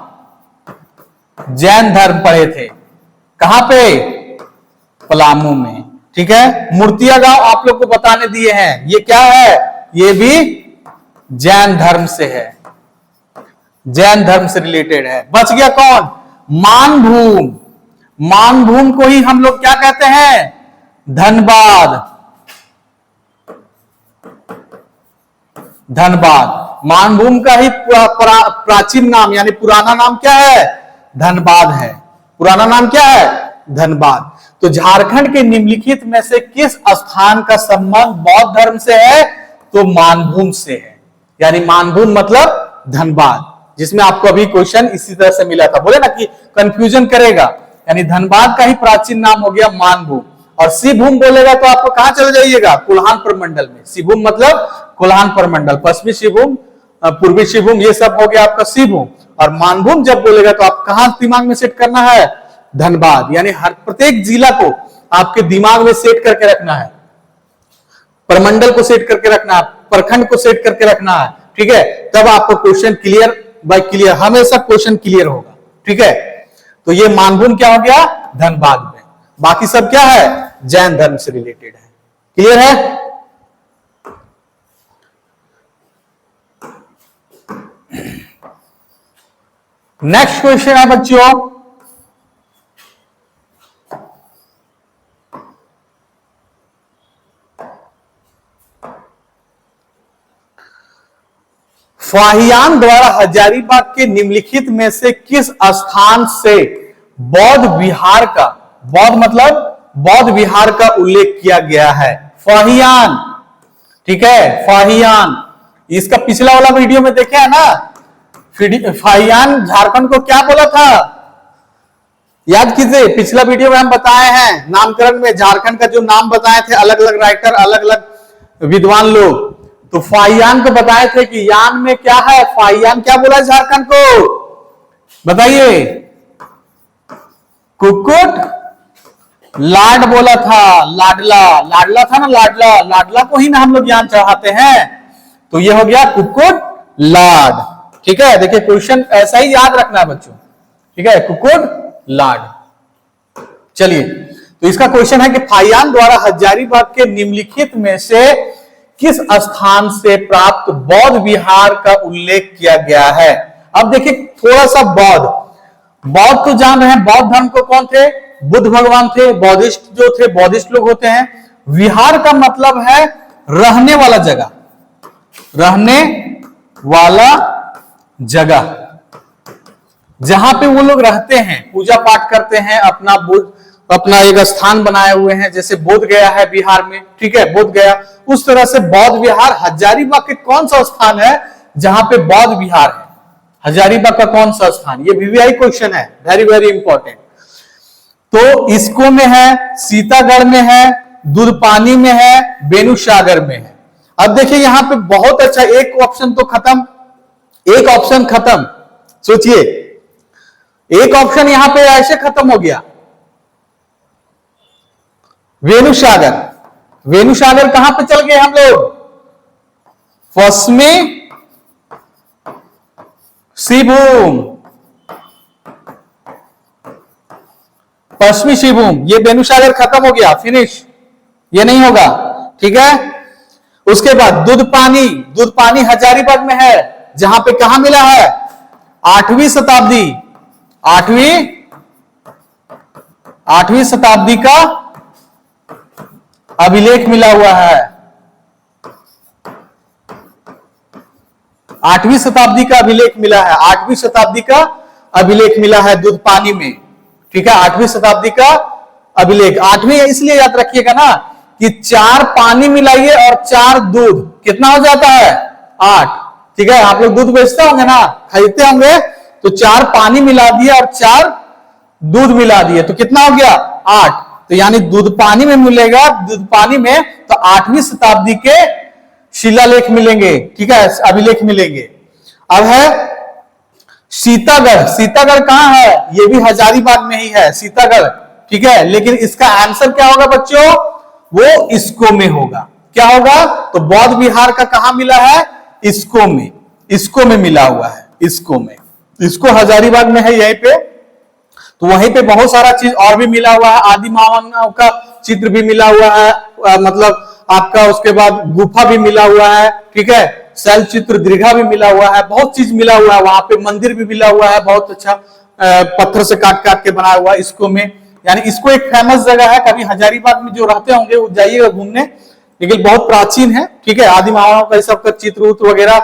जैन धर्म पढ़े थे, कहां पे? पलामू में, ठीक है। मूर्तिया गांव आप लोग को बताने दिए हैं, ये क्या है? ये भी जैन धर्म से है। जैन धर्म से रिलेटेड है। बच गया कौन? मानभूम। मानभूम को ही हम लोग क्या कहते हैं? धनबाद। धनबाद मानभूम का ही प्राचीन नाम यानी पुराना नाम क्या है? धनबाद है। पुराना नाम क्या है? धनबाद। तो झारखंड के निम्नलिखित में से किस स्थान का संबंध बौद्ध धर्म से है? तो मानभूम से है। यानी मानभूम मतलब धनबाद, जिसमें आपको अभी क्वेश्चन इसी तरह से मिला था। बोले ना कि कंफ्यूजन करेगा, यानी धनबाद का ही प्राचीन नाम हो गया मानभूम। और सिभूम बोलेगा तो आपको कहां चले जाइएगा? कोल्हान प्रमंडल में। सिभूम मतलब कोल्हान प्रमंडल, पश्चिमी सिभूम, पूर्वी सिभूम, ये सब हो गया आपका सिभूम। और मानभूम जब बोलेगा तो आप कहां दिमाग में सेट करना है? धनबाद। यानी हर प्रत्येक जिला को आपके दिमाग में सेट करके रखना है, प्रमंडल को सेट करके रखना है, प्रखंड को सेट करके रखना है। ठीक है, तब आपको क्वेश्चन क्लियर बाय क्लियर, हमेशा क्वेश्चन क्लियर होगा। ठीक है, तो ये मानभूम क्या हो गया? धनबाद में। बाकी सब क्या है? जैन धर्म से रिलेटेड है। क्लियर है? नेक्स्ट क्वेश्चन है बच्चों, फाहियान द्वारा हजारीबाग के निम्नलिखित में से किस स्थान से बौद्ध विहार का, बौद्ध मतलब बौद्ध विहार का उल्लेख किया गया है? फाहियान। ठीक है, फाहियान। इसका पिछला वाला वीडियो में देखे है ना, फाहियान झारखंड को क्या बोला था? याद कीजिए, पिछला वीडियो में हम बताए हैं नामकरण में झारखंड का जो नाम बताए थे, अलग अलग राइटर, अलग अलग विद्वान लोग, तो फाहियान को बताए थे कि यान में क्या है? फाहियान क्या बोला झारखंड को? बताइए। कुक्कुट लाड बोला था, लाडला, लाडला था ना, लाडला, लाडला को ही ना हम लोग यान चढ़ाते हैं, तो ये हो गया कुक्कुट लाड। ठीक है, देखिए क्वेश्चन ऐसा ही याद रखना है बच्चों। ठीक है, कुक्कुट लाड। चलिए, तो इसका क्वेश्चन है कि फाहियान द्वारा हजारीबाग के निम्नलिखित में से किस स्थान से प्राप्त बौद्ध विहार का उल्लेख किया गया है? अब देखिए थोड़ा सा बौद्ध तो जान रहे हैं, बौद्ध धर्म को कौन थे? बुद्ध भगवान थे। बौद्धिस्ट जो थे, बौद्धिस्ट लोग होते हैं। विहार का मतलब है रहने वाला जगह, रहने वाला जगह, जहां पे वो लोग रहते हैं, पूजा पाठ करते हैं, अपना एक स्थान बनाए हुए हैं। जैसे बोध गया है बिहार में, ठीक है, बोध गया, उस तरह से बौद्ध विहार। हजारीबाग के कौन सा स्थान है जहां पे बौद्ध विहार है? हजारीबाग का कौन सा स्थान? ये वीवीआई क्वेश्चन है, वेरी वेरी इंपॉर्टेंट। तो इसको में है, सीतागढ़ में है, दूधपानी में है, बेनुसागर में है। अब देखिए यहां पे बहुत अच्छा, एक ऑप्शन तो खत्म, एक ऑप्शन खत्म। सोचिए, एक ऑप्शन यहां पे ऐसे खत्म हो गया, वेनुसागर। वेनुसागर कहां पे चल गए हम लोग? पश्चिमी सिभूम, पश्चिमी सिभूम। ये बेनुसागर खत्म हो गया, फिनिश, ये नहीं होगा। ठीक है, उसके बाद दूधपानी, दूधपानी हजारीबाग में है, जहां पे कहां मिला है? 8वीं शताब्दी, 8वीं शताब्दी का अभिलेख मिला हुआ है। 8वीं शताब्दी का अभिलेख मिला है, 8वीं शताब्दी का अभिलेख मिला है दूधपानी में। ठीक है, 8वीं शताब्दी का अभिलेख। 8वीं इसलिए याद रखिएगा ना कि 4 पानी मिलाइए और 4 दूध, कितना हो जाता है? 8। ठीक है, आप लोग दूध बेचते होंगे ना, खरीदते होंगे, तो 4 पानी मिला दिए और 4 दूध मिला दिए, तो कितना हो गया? 8। तो यानी दूध पानी में मिलेगा, दूध पानी में तो 8वीं शताब्दी के शिलालेख मिलेंगे। ठीक है, अभिलेख मिलेंगे। अब है सीतागढ़। सीतागढ़ कहां है? ये भी हजारीबाग में ही है, सीतागढ़। ठीक है, लेकिन इसका आंसर क्या होगा बच्चों? वो इसको में होगा। क्या होगा? तो बौद्ध विहार का कहां मिला है? इसको में, इसको में मिला हुआ है, इसको में। इसको हजारीबाग में है यहीं पे, तो वहीं पे बहुत सारा चीज और भी मिला हुआ है। आदि मानव का चित्र भी मिला हुआ है, मतलब आपका, उसके बाद गुफा भी मिला हुआ है। ठीक है, शैल चित्र दीर्घा भी मिला हुआ है, बहुत चीज मिला हुआ है, वहां पे मंदिर भी मिला हुआ है, बहुत अच्छा पत्थर से काट काट के बना हुआ इसको में। यानी इसको एक फेमस जगह है, कभी हजारीबाग में जो रहते होंगे वो जाइएगा घूमने, लेकिन बहुत प्राचीन है, ठीक है। आदि मानव का सब का चित्र उत्र वगैरह,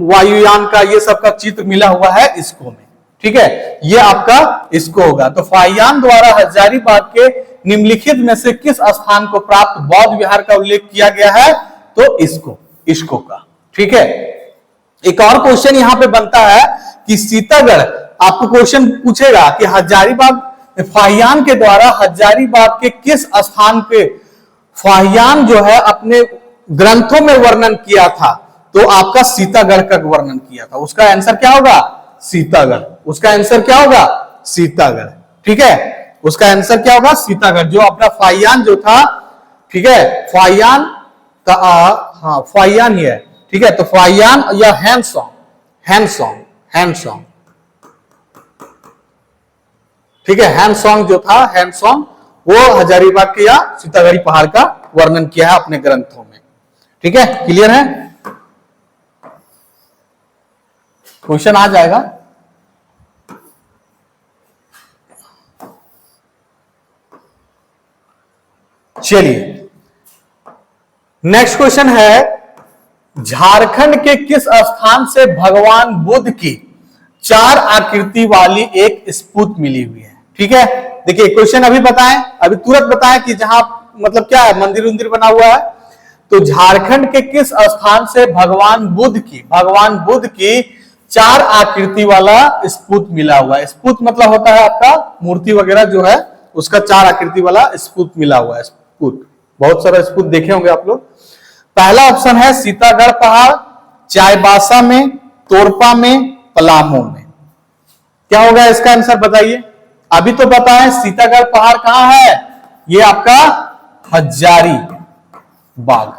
वायुयान का ये सब का चित्र मिला हुआ है इसको में, ठीक है। ये आपका इसको होगा। तो फाहियान द्वारा हजारीबाग के निम्नलिखित में से किस स्थान को प्राप्त बौद्ध विहार का उल्लेख किया गया है? तो इसको का, ठीक है। एक और क्वेश्चन यहां पे बनता है कि सीतागढ़, आपको क्वेश्चन पूछेगा कि हजारीबाग फाहियान के द्वारा हजारीबाग के किस स्थान पे फाहियान जो है अपने ग्रंथों में वर्णन किया था? तो आपका सीतागढ़ का वर्णन किया था। उसका आंसर क्या होगा? सीतागढ़। उसका आंसर क्या होगा? सीतागढ़, ठीक है। उसका आंसर क्या होगा? सीतागढ़। जो अपना फाहियान जो था, ठीक है, फाहियान का हाँ फाहियान ही है, ठीक है। तो फाहियान या हैंडसॉन्ग, ठीक है। हैंडसॉन्ग जो था, हैंडसॉन्ग, वो हजारीबाग के या सीतागढ़ी पहाड़ का वर्णन किया है अपने ग्रंथों में, ठीक है। क्लियर है? क्वेश्चन आ जाएगा। चलिए नेक्स्ट क्वेश्चन है, झारखंड के किस स्थान से भगवान बुद्ध की 4 आकृति वाली एक स्तूप मिली हुई है? ठीक है, देखिए क्वेश्चन अभी बताएं, अभी तुरंत बताएं कि जहां मतलब क्या है, मंदिर उंदिर बना हुआ है। तो झारखंड के किस स्थान से भगवान बुद्ध की 4 आकृति वाला स्तूप मिला हुआ है? स्तूप मतलब होता है आपका मूर्ति वगैरह जो है, उसका 4 आकृति वाला स्तूप मिला हुआ है। स्तूप, बहुत सारा स्तूप देखे होंगे आप लोग। पहला ऑप्शन है सीतागढ़ पहाड़, चाईबासा में, तोरपा में, पलामू में। क्या होगा इसका आंसर बताइए? अभी तो बताएं सीतागढ़ पहाड़ कहां है? ये आपका हजारी बाग,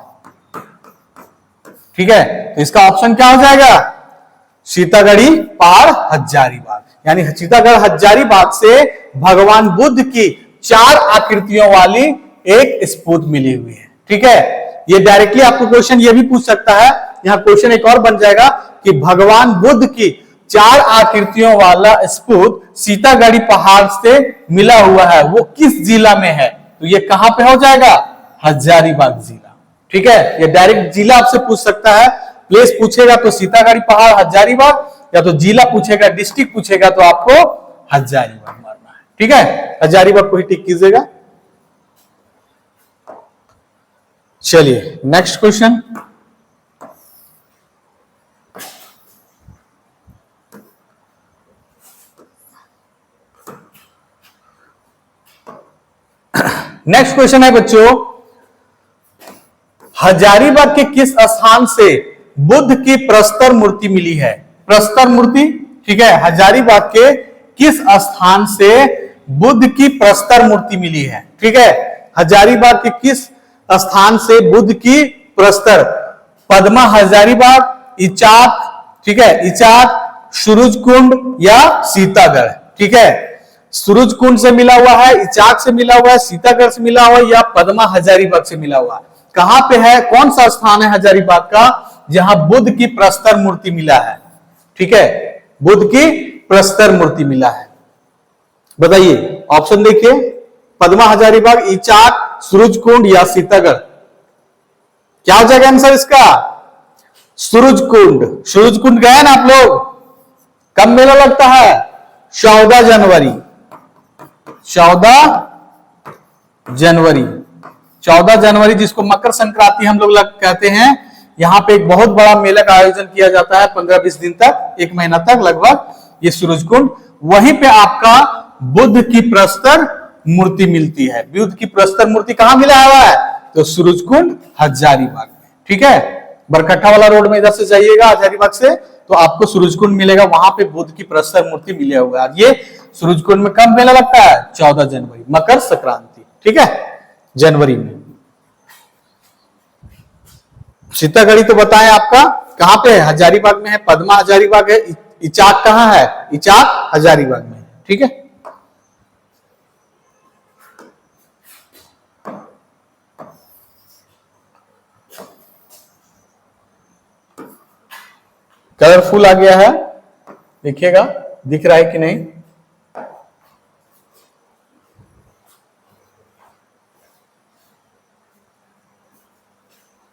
ठीक है। तो इसका ऑप्शन क्या हो जाएगा? सीतागढ़ी पहाड़ हजारी बाग। यानी सीतागढ़ हजारी बाग से भगवान बुद्ध की 4 आकृतियों वाली एक स्तूप मिली हुई है, ठीक है। ये डायरेक्टली आपको क्वेश्चन ये भी पूछ सकता है, यहां क्वेश्चन एक और बन जाएगा कि भगवान बुद्ध की 4 आकृतियों वाला स्तूप सीतागढ़ी पहाड़ से मिला हुआ है, वो किस जिला में है? तो ये कहां पे हो जाएगा? हजारीबाग जिला, ठीक है। ये डायरेक्ट जिला आपसे पूछ सकता है। प्लेस पूछेगा तो सीतागढ़ी पहाड़ हजारीबाग, या तो जिला पूछेगा, डिस्ट्रिक्ट पूछेगा तो आपको हजारीबाग मारना है, ठीक है। हजारीबाग को ही टिक कीजिएगा। चलिए नेक्स्ट क्वेश्चन, नेक्स्ट क्वेश्चन है बच्चों, हजारीबाग के किस स्थान से बुद्ध की प्रस्तर मूर्ति मिली है? प्रस्तर मूर्ति, ठीक है। हजारीबाग के किस स्थान से बुद्ध की प्रस्तर मूर्ति मिली है? ठीक है, हजारीबाग के किस स्थान से बुद्ध की प्रस्तर, पद्मा हजारीबाग, इचाक, ठीक है, इचाक, सूरज कुंड या सीतागढ़, ठीक है। सूरज कुंड से मिला हुआ है, इचाक से मिला हुआ है, सीतागढ़ से मिला हुआ है, या पद्मा हजारीबाग से मिला हुआ है? कहां पे है, कौन सा स्थान है हजारीबाग का जहां बुद्ध की प्रस्तर मूर्ति मिला है? ठीक है, बुद्ध की प्रस्तर मूर्ति मिला है, बताइए। ऑप्शन देखिए, पद्मा हजारीबाग, इचाक, सूरज कुंड या सीतागढ़। क्या हो जाएगा आंसर इसका? सूरज कुंड। सूरज कुंड गए ना आप लोग? कब मेला लगता है? 14 जनवरी, 14 जनवरी, 14 जनवरी, जिसको मकर संक्रांति हम लोग कहते हैं। यहां पे एक बहुत बड़ा मेला का आयोजन किया जाता है, 15-20 दिन तक, 1 महीना तक लगभग, ये सूरज कुंड। वहीं पे आपका बुद्ध की प्रस्तर मूर्ति मिलती है। बुद्ध की प्रस्तर मूर्ति कहां मिला हुआ है? तो सूरज कुंड हजारीबाग में, ठीक है। बरकट्ठा वाला रोड में इधर से जाइएगा हजारीबाग से तो आपको सूरज कुंड मिलेगा, वहां पे बुद्ध की प्रस्तर मूर्ति मिले हुआ है। ये सूरज कुंड में कब मेला लगता है? 14 जनवरी, मकर संक्रांति, ठीक है, जनवरी में। सीतागढ़ी तो बताएं आपका कहां पे है? हजारीबाग में है, पद्मा हजारीबाग है, इचाक कहां है? इचाक हजारीबाग में है, ठीक है। कलरफुल आ गया है, देखिएगा दिख रहा है कि नहीं।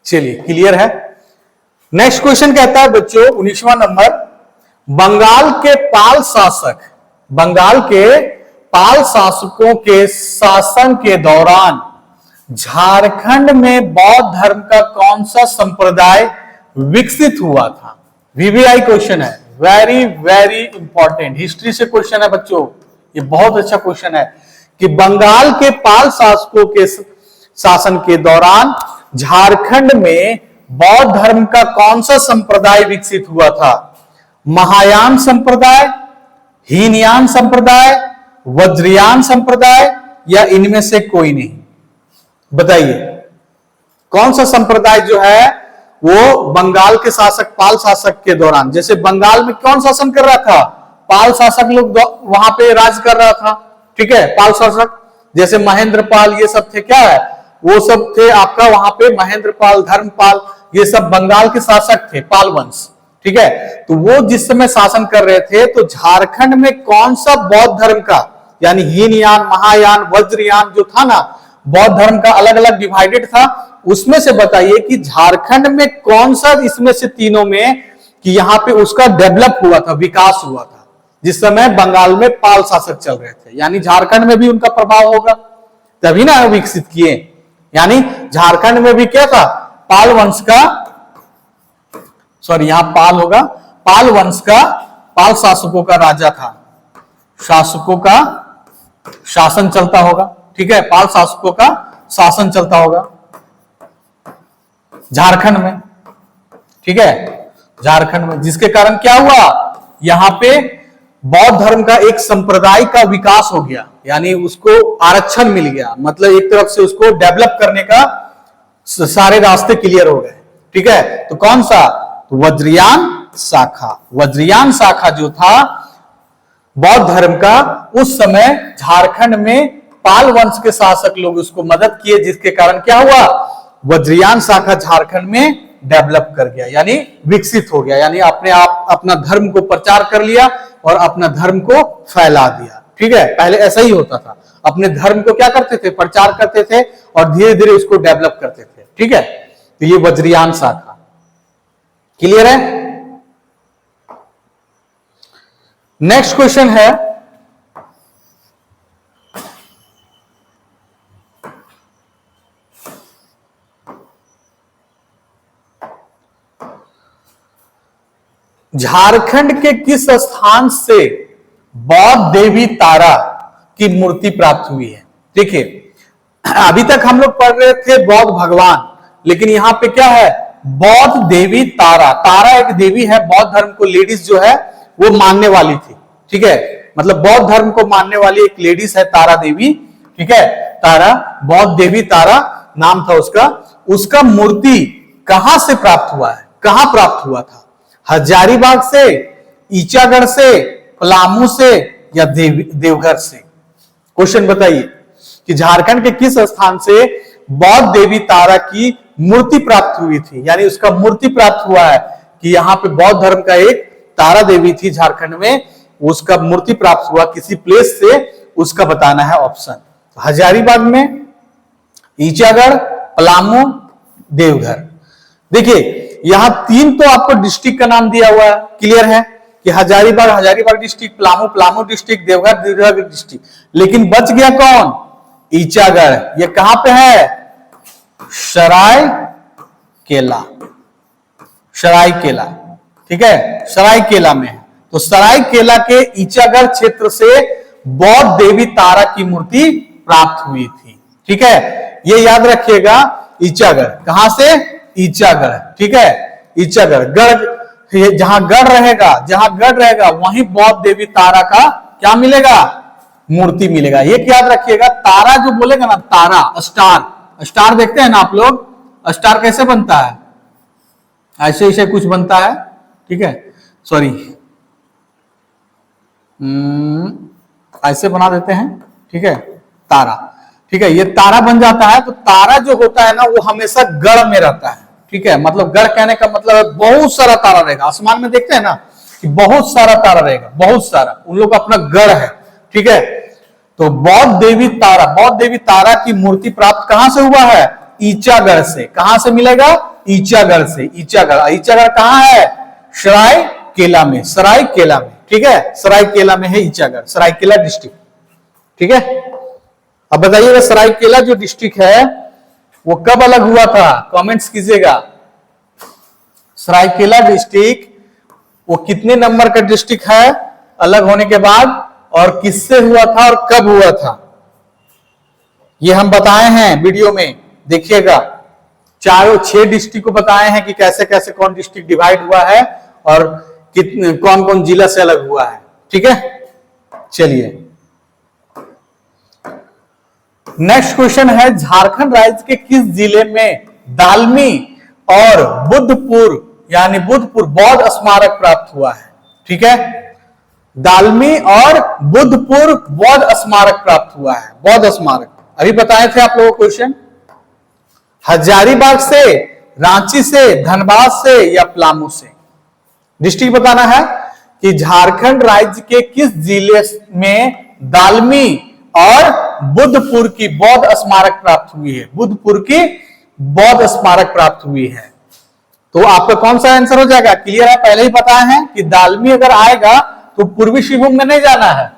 चलिए क्लियर है। नेक्स्ट क्वेश्चन कहता है बच्चों 19वां नंबर, बंगाल के पाल शासकों के शासन के दौरान झारखंड में बौद्ध धर्म का कौन सा संप्रदाय विकसित हुआ था? वीवीआई क्वेश्चन है, वेरी वेरी इंपॉर्टेंट, हिस्ट्री से क्वेश्चन है बच्चों, ये बहुत अच्छा क्वेश्चन है कि बंगाल के पाल शासकों के शासन के दौरान झारखंड में बौद्ध धर्म का कौन सा संप्रदाय विकसित हुआ था? महायान संप्रदाय, हीनयान संप्रदाय, वज्रयान संप्रदाय, या इनमें से कोई नहीं? बताइए कौन सा संप्रदाय जो है वो बंगाल के शासक पाल शासक के दौरान, जैसे बंगाल में कौन शासन कर रहा था? पाल शासक लोग वहां पे राज कर रहा था, ठीक है, पाल शासक, जैसे महेंद्र पाल ये सब थे, क्या है वो सब थे आपका वहां पे, महेंद्र पाल, धर्मपाल, ये सब बंगाल के शासक थे, पाल वंश, ठीक है। तो वो जिस समय शासन कर रहे थे तो झारखंड में कौन सा बौद्ध धर्म का, यानी हीनयान, महायान, वज्रयान जो था ना, बौद्ध धर्म का अलग अलग डिवाइडेड था, उसमें से बताइए कि झारखंड में कौन सा इसमें से तीनों में कि यहां पे उसका डेवलप हुआ था, विकास हुआ था, जिस समय बंगाल में पाल शासक चल रहे थे, यानी झारखंड में भी उनका प्रभाव होगा तभी ना विकसित किए, यानी झारखंड में भी क्या था, पाल वंश का, सॉरी यहां पाल होगा, पाल वंश का, पाल शासकों का राजा था, शासकों का शासन चलता होगा, ठीक है, पाल शासकों का शासन चलता होगा झारखंड में, ठीक है, झारखंड में, जिसके कारण क्या हुआ, यहां पे बौद्ध धर्म का एक संप्रदाय का विकास हो गया, यानी उसको आरक्षण मिल गया, मतलब एक तरफ से उसको डेवलप करने का सारे रास्ते क्लियर हो गए, ठीक है। तो कौन सा, तो वज्रयान शाखा, वज्रयान शाखा जो था बौद्ध धर्म का, उस समय झारखंड में पाल वंश के शासक लोग उसको मदद किए, जिसके कारण क्या हुआ, वज्रयान शाखा झारखंड में डेवलप कर गया, यानी विकसित हो गया, यानी अपने आप अपना धर्म को प्रचार कर लिया और अपना धर्म को फैला दिया, ठीक है। पहले ऐसा ही होता था, अपने धर्म को क्या करते थे, प्रचार करते थे और धीरे धीरे उसको डेवलप करते थे, ठीक है। तो ये वज्रयान शाखा, क्लियर है। नेक्स्ट क्वेश्चन है, झारखंड के किस स्थान से बौद्ध देवी तारा की मूर्ति प्राप्त हुई है? देखिए अभी तक हम लोग पढ़ रहे थे बौद्ध भगवान, लेकिन यहां पे क्या है, बौद्ध देवी तारा, तारा एक देवी है, बौद्ध धर्म को लेडीज जो है वो मानने वाली थी, ठीक है, मतलब बौद्ध धर्म को मानने वाली एक लेडीज है तारा देवी, ठीक है, तारा, बौद्ध देवी तारा नाम था उसका। उसका मूर्ति कहां से प्राप्त हुआ है, कहां प्राप्त हुआ था? हजारीबाग से, ईचागढ़ से, पलामू से, या देवघर से? क्वेश्चन बताइए कि झारखंड के किस स्थान से बौद्ध देवी तारा की मूर्ति प्राप्त हुई थी, यानी उसका मूर्ति प्राप्त हुआ है कि यहां पे बौद्ध धर्म का एक तारा देवी थी झारखंड में, उसका मूर्ति प्राप्त हुआ किसी प्लेस से, उसका बताना है ऑप्शन। हजारीबाग में, ईचागढ़, पलामू, देवघर। देखिए यहां तीन तो आपको डिस्ट्रिक्ट का नाम दिया हुआ है, क्लियर है कि Hazaribagh, Hazaribagh district, Palamu, Palamu district, Deoghar, Deoghar district, लेकिन बच गया कौन, ईचागढ़। ये कहां पे है, सरायकेला, सरायकेला, ठीक है, सरायकेला में है। तो सरायकेला के ईचागढ़ क्षेत्र से बौद्ध देवी तारा की मूर्ति प्राप्त हुई थी, ठीक है, ये याद रखिएगा। ईचागढ़ कहां से, ईचागढ़, ठीक है, ईचागढ़, गढ़, जहां गढ़ रहेगा, जहां गढ़ रहेगा वहीं बौद्ध देवी तारा का क्या मिलेगा, मूर्ति मिलेगा। ये याद रखिएगा, तारा जो बोलेगा ना, तारा, स्टार, स्टार देखते हैं ना आप लोग, स्टार कैसे बनता है, ऐसे ऐसे कुछ बनता है, ठीक है, सॉरी ऐसे बना देते हैं, ठीक है, तारा, ठीक है, ये तारा बन जाता है। तो तारा जो होता है ना वो हमेशा गढ़ में रहता है, ठीक है, मतलब गढ़ कहने का मतलब है बहुत सारा तारा रहेगा। आसमान में देखते हैं ना कि बहुत सारा तारा रहेगा, बहुत सारा, उन लोग का अपना गढ़ है, ठीक है। तो बौद्ध देवी तारा की मूर्ति प्राप्त कहां से हुआ है? ईचागढ़ से। कहां से मिलेगा? ईचागढ़ से। ईचागढ़ कहां है? सरायकेला में, सरायकेला में, ठीक है, सरायकेला में है ईचागढ़, सरायकेला डिस्ट्रिक्ट, ठीक है। अब बताइएगा सरायकेला जो डिस्ट्रिक्ट है वो कब अलग हुआ था? कमेंट्स कीजिएगा। सरायकेला डिस्ट्रिक्ट वो कितने नंबर का डिस्ट्रिक्ट है अलग होने के बाद, और किससे हुआ था और कब हुआ था? ये हम बताए हैं वीडियो में, देखिएगा। 6 डिस्ट्रिक्ट को बताए हैं कि कैसे कैसे कौन डिस्ट्रिक्ट डिवाइड हुआ है और कौन कौन जिला से अलग हुआ है, ठीक है। चलिए नेक्स्ट क्वेश्चन है, झारखंड राज्य के किस जिले में दालमी और बुद्धपुर यानी बुद्धपुर बौद्ध स्मारक प्राप्त हुआ है? ठीक है, दालमी और बुद्धपुर बौद्ध स्मारक प्राप्त हुआ है। बौद्ध स्मारक अभी बताए थे आप लोगों को क्वेश्चन। हजारीबाग से, रांची से, धनबाद से या पलामू से? डिस्ट्रिक्ट बताना है कि झारखंड राज्य के किस जिले में दालमी और बुद्धपुर की बौद्ध स्मारक प्राप्त हुई है? बुद्धपुर की बौद्ध स्मारक प्राप्त हुई है। तो आपका कौन सा आंसर हो जाएगा? क्लियर है, पहले ही बताया है कि दालमी अगर आएगा तो पूर्वी सिंहभूम में नहीं जाना है,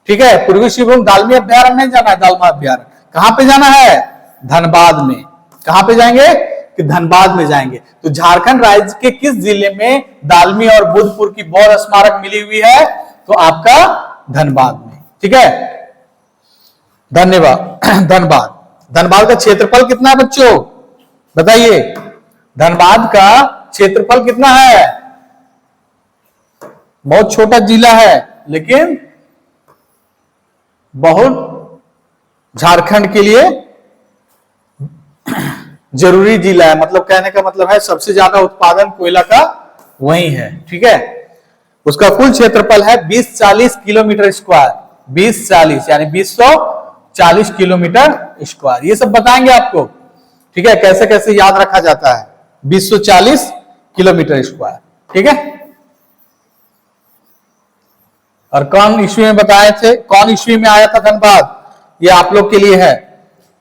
ठीक है। पूर्वी सिंहभूम दालमी अभ्यारण्य नहीं जाना है, दालमा अभ्यारण्य कहां पे जाना है? धनबाद में। कहां पे जाएंगे? कि धनबाद में जाएंगे। तो झारखंड राज्य के किस जिले में दालमी और बुद्धपुर की बौद्ध स्मारक मिली हुई है? तो आपका धनबाद में, ठीक है। धन्यवाद। धनबाद का क्षेत्रफल कितना है बच्चों? बताइए, धनबाद का क्षेत्रफल कितना है? बहुत छोटा जिला है लेकिन बहुत झारखंड के लिए जरूरी जिला है। मतलब कहने का मतलब है सबसे ज्यादा उत्पादन कोयला का वही है, ठीक है। उसका कुल क्षेत्रफल है 2040 किलोमीटर स्क्वायर, 2040 यानी 240 किलोमीटर स्क्वायर। ये सब बताएंगे आपको, ठीक है, कैसे कैसे याद रखा जाता है। 240 किलोमीटर स्क्वायर, ठीक है। और कौन ईस्वी में बताए थे? कौन ईस्वी में आया था धनबाद? ये आप लोग के लिए है,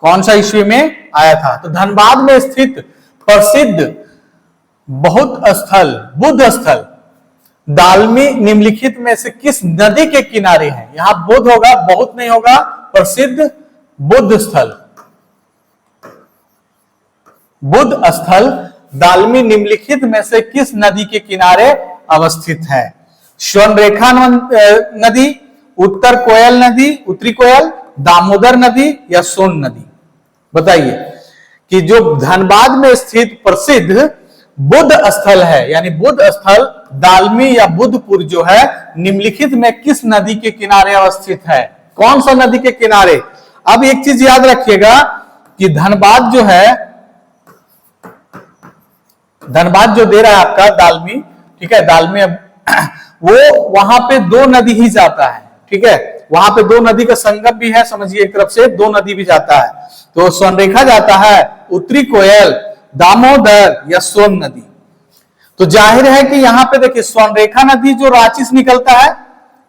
कौन सा ईस्वी में आया था? तो धनबाद में स्थित प्रसिद्ध बौद्ध स्थल, बुद्ध स्थल दालमी निम्नलिखित में से किस नदी के किनारे है? यहां बुद्ध होगा, बहुत नहीं होगा। प्रसिद्ध बुद्ध स्थल, बुद्ध स्थल दालमी निम्नलिखित में से किस नदी के किनारे अवस्थित है? स्वर्णरेखा नदी, उत्तर कोयल नदी, उत्तरी कोयल, दामोदर नदी या सोन नदी? बताइए कि जो धनबाद में स्थित प्रसिद्ध बुद्ध स्थल है यानी बुद्ध स्थल दालमी या बुद्धपुर जो है निम्नलिखित में किस नदी के किनारे अवस्थित है? कौन सा नदी के किनारे? अब एक चीज याद रखिएगा कि धनबाद जो है, धनबाद जो दे रहा है आपका दालमी, ठीक है, दालमी वो वहां पे 2 नदी ही जाता है, ठीक है। वहां पे 2 नदी का संगम भी है, समझिए एक तरफ से 2 नदी भी जाता है। तो स्वर्णरेखा जाता है, उत्तरी कोयल, दामोदर या सोन नदी? तो जाहिर है कि यहां पे देखिए स्वर्णरेखा नदी जो रांची से निकलता है,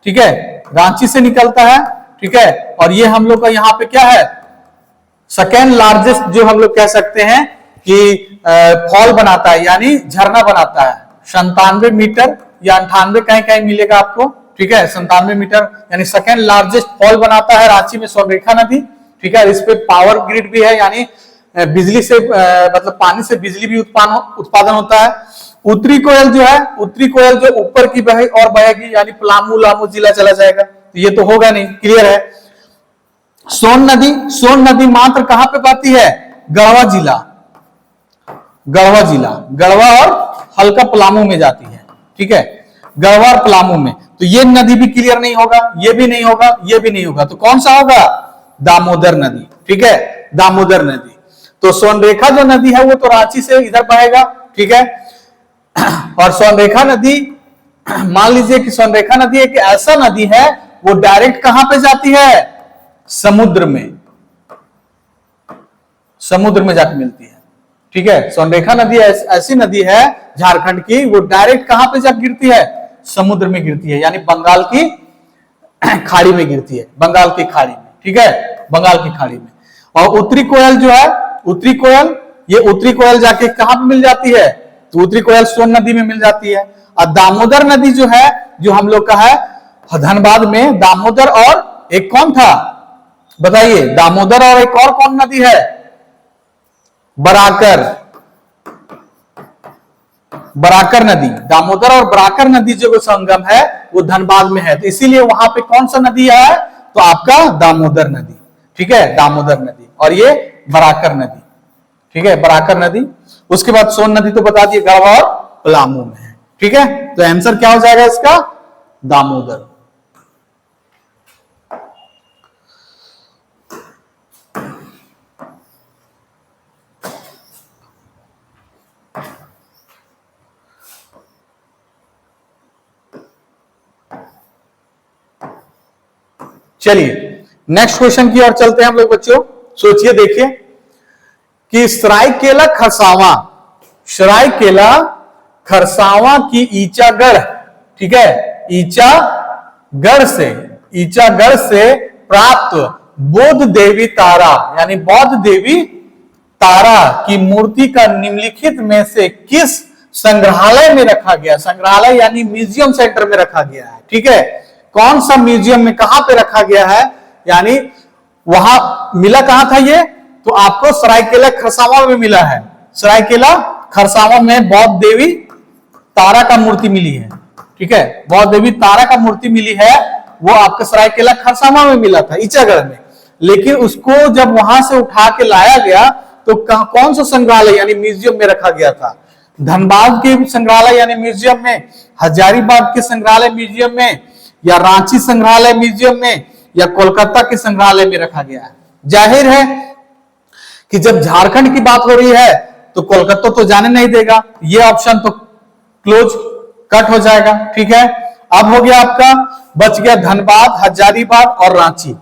ठीक है, रांची से निकलता है, ठीक है। और ये हम लोग का यहाँ पे क्या है? सेकेंड लार्जेस्ट जो हम लोग कह सकते हैं कि फॉल बनाता है यानी झरना बनाता है। 97 मीटर या 98 कहीं कहीं मिलेगा आपको, ठीक है, 97 मीटर यानी सेकेंड लार्जेस्ट फॉल बनाता है रांची में स्वर्णरेखा नदी, ठीक है। इस पे पावर ग्रिड भी है यानी बिजली से मतलब पानी से बिजली भी उत्पादन होता है। उत्तरी कोयल जो है, उत्तरी कोयल जो ऊपर की बहे और बहेगी यानी पलामू लामू जिला चला जाएगा, तो ये तो होगा नहीं, क्लियर है। सोन नदी, सोन नदी मात्र कहां पे पाती है? गढ़वा जिला, गढ़वा जिला, गढ़वा और हल्का पलामू में जाती है, ठीक है, गढ़वा और पलामू में। तो ये नदी भी क्लियर नहीं होगा, ये भी नहीं होगा, ये भी नहीं होगा। तो कौन सा होगा? दामोदर नदी, ठीक है, दामोदर नदी। तो स्वर्णरेखा जो नदी है वो तो रांची से इधर बहेगा, ठीक है। और स्वर्णरेखा नदी, मान लीजिए कि स्वर्णरेखा नदी एक ऐसा नदी है वो डायरेक्ट कहां पे जाती है? समुद्र में, समुद्र में जाकर मिलती है, ठीक है, स्वर्णरेखा नदी ऐसी नदी है झारखंड की, वो डायरेक्ट कहां पे जब गिरती है, समुद्र में गिरती है, यानी बंगाल की खाड़ी में गिरती है, बंगाल की खाड़ी में, ठीक है, बंगाल की खाड़ी में। और उत्तरी कोयल जो है, उत्तरी कोयल, ये उत्तरी कोयल जाके कहां पे मिल जाती है, तो उत्तरी कोयल सोन नदी में मिल जाती है। और दामोदर नदी जो है, जो हम लोग का है धनबाद में, दामोदर और एक कौन था बताइए, दामोदर और एक और कौन नदी है, बराकर, बराकर नदी, दामोदर और बराकर नदी जो संगम है वो धनबाद में है, तो इसीलिए वहां पे कौन सा नदी है, तो आपका दामोदर नदी, ठीक है, दामोदर नदी, और ये बराकर नदी, ठीक है, बराकर नदी। उसके बाद सोन नदी तो बता दिए गढ़वा और पलामू में है, ठीक है, तो आंसर क्या हो जाएगा इसका, दामोदर। चलिए नेक्स्ट क्वेश्चन की ओर चलते हैं हम लोग बच्चों। सोचिए देखिए कि सरायकेला खरसावां, सरायकेला खरसावां की ईचागढ़, ठीक है, ईचागढ़ से प्राप्त बौद्ध देवी तारा, यानी बौद्ध देवी तारा की मूर्ति का निम्नलिखित में से किस संग्रहालय में रखा गया, संग्रहालय यानी म्यूजियम सेंटर में रखा गया है, ठीक है, कौन सा म्यूजियम में कहां पे रखा गया है, यानी वहां मिला कहां था ये, तो आपको सरायकेला खरसावां में मिला है, सरायकेला खरसावां में बौद्ध देवी तारा का मूर्ति मिली है, ठीक है, बौद्ध देवी तारा का मूर्ति मिली है, वो आपका सरायकेला खरसावां में मिला था, ईचागढ़ में। लेकिन उसको जब वहां से उठा के लाया गया तो कौन सा संग्रहालय यानी म्यूजियम में रखा गया था, धनबाद के संग्रहालय यानी म्यूजियम में, हजारीबाग के संग्रहालय म्यूजियम में, या रांची संग्रहालय म्यूजियम में, या कोलकाता के संग्रहालय में रखा गया है। जाहिर है कि जब झारखंड की बात हो रही है तो कोलकाता तो जाने नहीं देगा, ये ऑप्शन तो क्लोज कट हो जाएगा, ठीक है। अब हो गया आपका, बच गया धनबाद, हजारीबाग और रांची।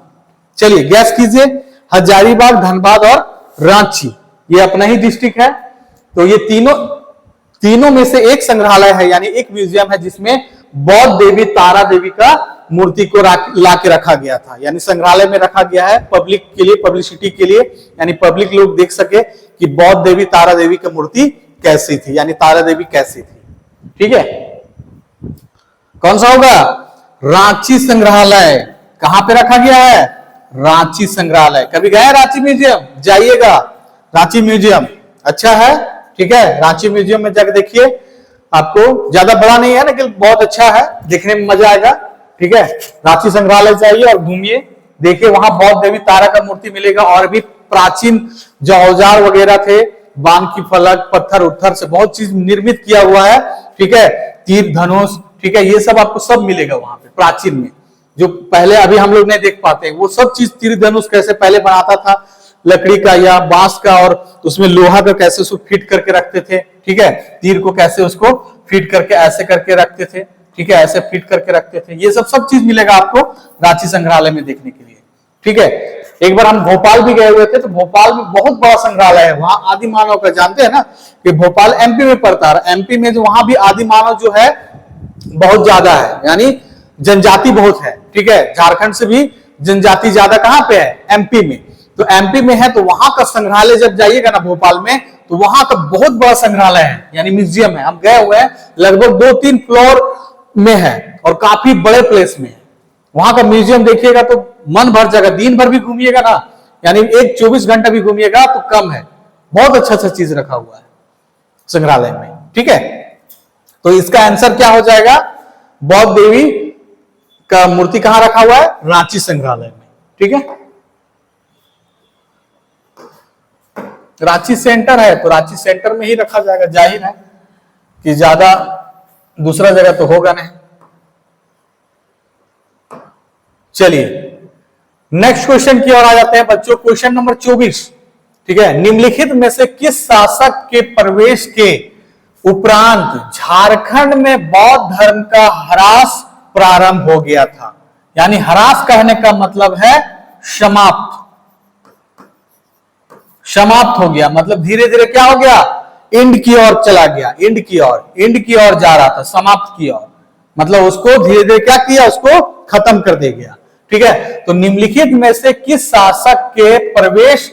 चलिए गैस कीजिए, हजारीबाग, धनबाद और रांची, ये अपना ही डिस्ट्रिक्ट है, तो ये तीनों में से एक संग्रहालय है, यानी एक म्यूजियम है जिसमें बौद्ध देवी तारा देवी का मूर्ति को ला के रखा गया था, यानी संग्रहालय में रखा गया है पब्लिक के लिए, पब्लिसिटी के लिए, यानी पब्लिक लोग देख सके कि बौद्ध देवी तारा देवी की मूर्ति कैसी थी, यानी तारा देवी कैसी थी, ठीक है। कौन सा होगा, रांची संग्रहालय, कहां पे रखा गया है, रांची संग्रहालय। कभी गए रांची म्यूजियम, जाइएगा रांची म्यूजियम, अच्छा है, ठीक है, रांची म्यूजियम में जाकर देखिए, आपको ज्यादा बड़ा नहीं है लेकिन बहुत अच्छा है, देखने में मजा आएगा, ठीक है। रांची संग्रहालय जाइए और घूमिए, देखिए वहां बौद्ध देवी तारा का मूर्ति मिलेगा, और भी प्राचीन जो औजार वगैरह थे, बाण की फलक, पत्थर उत्थर से बहुत चीज निर्मित किया हुआ है, ठीक है, तीर धनुष, ठीक है, ये सब आपको सब मिलेगा वहां पे प्राचीन में, जो पहले अभी हम लोग नहीं देख पाते, वो सब चीज, तीर धनुष कैसे पहले बनाता था, लकड़ी का या बांस का, और उसमें लोहा का कैसे उसको फिट करके रखते थे, ठीक है, तीर को कैसे उसको फिट करके ऐसे करके रखते थे, ठीक है, ऐसे फिट करके रखते थे, ये सब चीज मिलेगा आपको रांची संग्रहालय में देखने के लिए, ठीक है। एक बार हम भोपाल भी गए हुए थे, तो भोपाल में बहुत बड़ा संग्रहालय है, वहां आदि मानव का, जानते हैं ना कि भोपाल एमपी में पड़ता है, एमपी में जो वहां भी आदि मानव जो है बहुत ज्यादा है, यानी जनजाति बहुत है, ठीक है, झारखंड से भी जनजाति ज्यादा कहां पे है, एमपी में, तो एमपी में है, तो वहां का संग्रहालय जब जाइएगा ना भोपाल में, तो वहां का बहुत बड़ा संग्रहालय है, यानी म्यूजियम है, हम गए हुए हैं, लगभग 2-3 फ्लोर में है और काफी बड़े प्लेस में है, वहां का म्यूजियम देखिएगा तो मन भर जाएगा, दिन भर भी घूमिएगा ना, यानी एक 24 घंटा भी घूमिएगा तो कम है, बहुत अच्छा चीज रखा हुआ है संग्रहालय में, ठीक है। तो इसका आंसर क्या हो जाएगा, बौद्ध देवी का मूर्ति कहां रखा हुआ है, रांची संग्रहालय में, ठीक है। रांची सेंटर है तो रांची सेंटर में ही रखा जाएगा, जाहिर है कि ज्यादा दूसरा जगह तो होगा नहीं। चलिए नेक्स्ट क्वेश्चन की ओर आ जाते हैं बच्चों, क्वेश्चन नंबर 24, ठीक है। निम्नलिखित में से किस शासक के प्रवेश के उपरांत झारखंड में बौद्ध धर्म का ह्रास प्रारंभ हो गया था, यानी ह्रास कहने का मतलब है समाप्त, समाप्त हो गया, मतलब धीरे धीरे क्या हो गया, एंड की ओर चला गया, एंड की ओर जा रहा था, समाप्त की ओर, मतलब उसको धीरे धीरे क्या किया, उसको खत्म कर दे गया। ठीक है, तो निम्नलिखित में से किस शासक के प्रवेश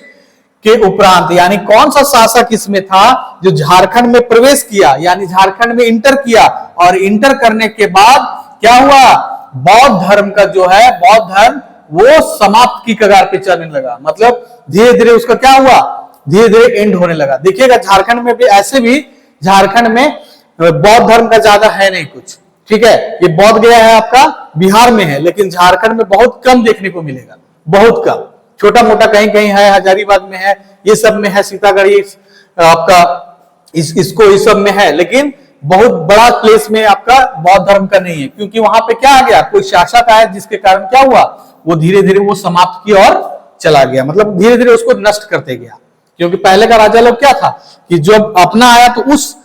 के उपरांत, यानी कौन सा शासक इसमें था जो झारखंड में प्रवेश किया, यानी झारखंड में इंटर किया, और इंटर करने के बाद क्या हुआ, बौद्ध धर्म का जो है, बौद्ध धर्म वो समाप्त की कगार पे चलने लगा, मतलब धीरे धीरे उसका क्या हुआ, धीरे धीरे एंड होने लगा। देखिएगा झारखंड में भी ऐसे भी, झारखंड में बौद्ध धर्म का ज्यादा है नहीं कुछ। ठीक है, ये बौद्ध गया है आपका बिहार में है, लेकिन झारखंड में बहुत कम देखने को मिलेगा, बहुत कम, छोटा मोटा कहीं कहीं है, हजारीबाग में है, ये सब में है, सीतागढ़ी आपका इसको इस सब में है, लेकिन बहुत बड़ा प्लेस में आपका बौद्ध धर्म का नहीं है, क्योंकि वहां पे क्या आ गया, कोई शासक आया जिसके कारण क्या हुआ, वो धीरे धीरे वो समाप्त की ओर चला गया, मतलब धीरे धीरे उसको नष्ट करते गया। क्योंकि पहले का राजा लोग क्या था कि जब अपना आया तो उस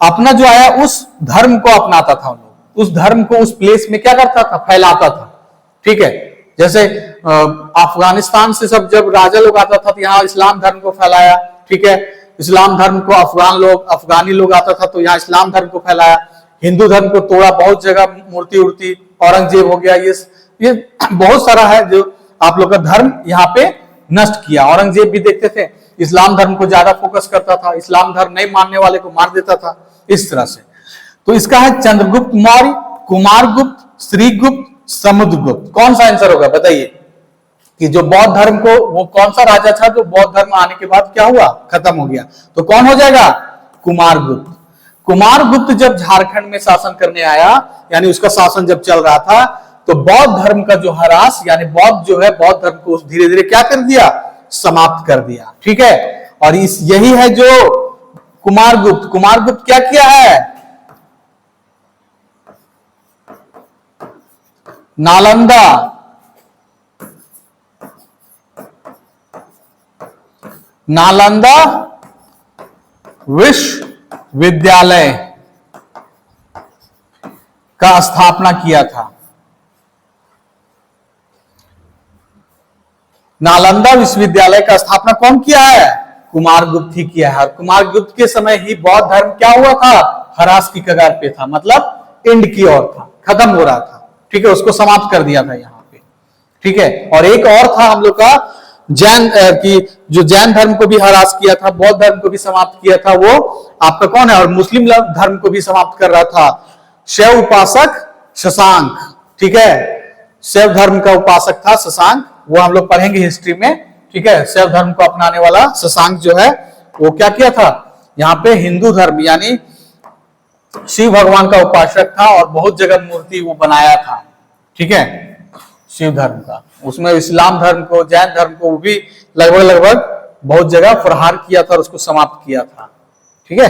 अपना जो आया उस धर्म को अपनाता था, लोग उस धर्म को उस प्लेस में क्या करता था, फैलाता था। ठीक है, जैसे अफगानिस्तान से सब जब राजा लोग आता था तो यहाँ इस्लाम धर्म को फैलाया। ठीक है, इस्लाम धर्म को अफगानी लोग आता था तो यहाँ इस्लाम धर्म को फैलाया। हिंदू धर्म को तोड़ा, बहुत जगह मूर्ति उर्ति, औरंगजेब हो गया, ये बहुत सारा है जो आप लोग का धर्म यहाँ पे नष्ट किया। औरंगजेब भी देखते थे इस्लाम धर्म को ज्यादा फोकस करता था, इस्लाम धर्म नहीं मानने वाले को मार देता था, इस तरह से। तो इसका है चंद्रगुप्त मौर्य, कुमारगुप्त, श्रीगुप्त, समुद्रगुप्त। कौन सा आंसर होगा बताइए, कि जो बौद्ध धर्म को, वो कौन सा राजा था जो बौद्ध धर्म आने के बाद क्या हुआ, खत्म हो गया, तो कौन हो जाएगा, कुमारगुप्त। कुमारगुप्त जब झारखंड में शासन करने आया, यानी उसका शासन जब चल रहा था, तो बौद्ध धर्म का जो ह्रास, यानी बौद्ध जो है, बौद्ध धर्म को धीरे धीरे क्या कर दिया, समाप्त कर दिया। ठीक है, और इस यही है जो कुमारगुप्त क्या किया है, नालंदा विश्वविद्यालय का स्थापना किया था। नालंदा विश्वविद्यालय का स्थापना कौन किया है, कुमारगुप्त ही किया है। और कुमारगुप्त के समय ही बौद्ध धर्म क्या हुआ था, ह्रास की कगार पे था, मतलब एंड की ओर था, खत्म हो रहा था। ठीक है, उसको समाप्त कर दिया था यहाँ पे। ठीक है, और एक और था हम लोग का जैन की, जो जैन धर्म को भी ह्रास किया था, बौद्ध धर्म को भी समाप्त किया था, वो आपका कौन है, और मुस्लिम धर्म को भी समाप्त कर रहा था, शैव उपासक शशांक। ठीक है, शैव धर्म का उपासक था शशांक, वो हम लोग पढ़ेंगे हिस्ट्री में। ठीक है, शैव धर्म को अपनाने वाला शशांक जो है, वो क्या किया था, यहाँ पे हिंदू धर्म यानी शिव भगवान का उपासक था, और बहुत जगह मूर्ति वो बनाया था। ठीक है, शिव धर्म का, उसमें इस्लाम धर्म को, जैन धर्म को भी लगभग बहुत जगह प्रहार किया था और उसको समाप्त किया था। ठीक है,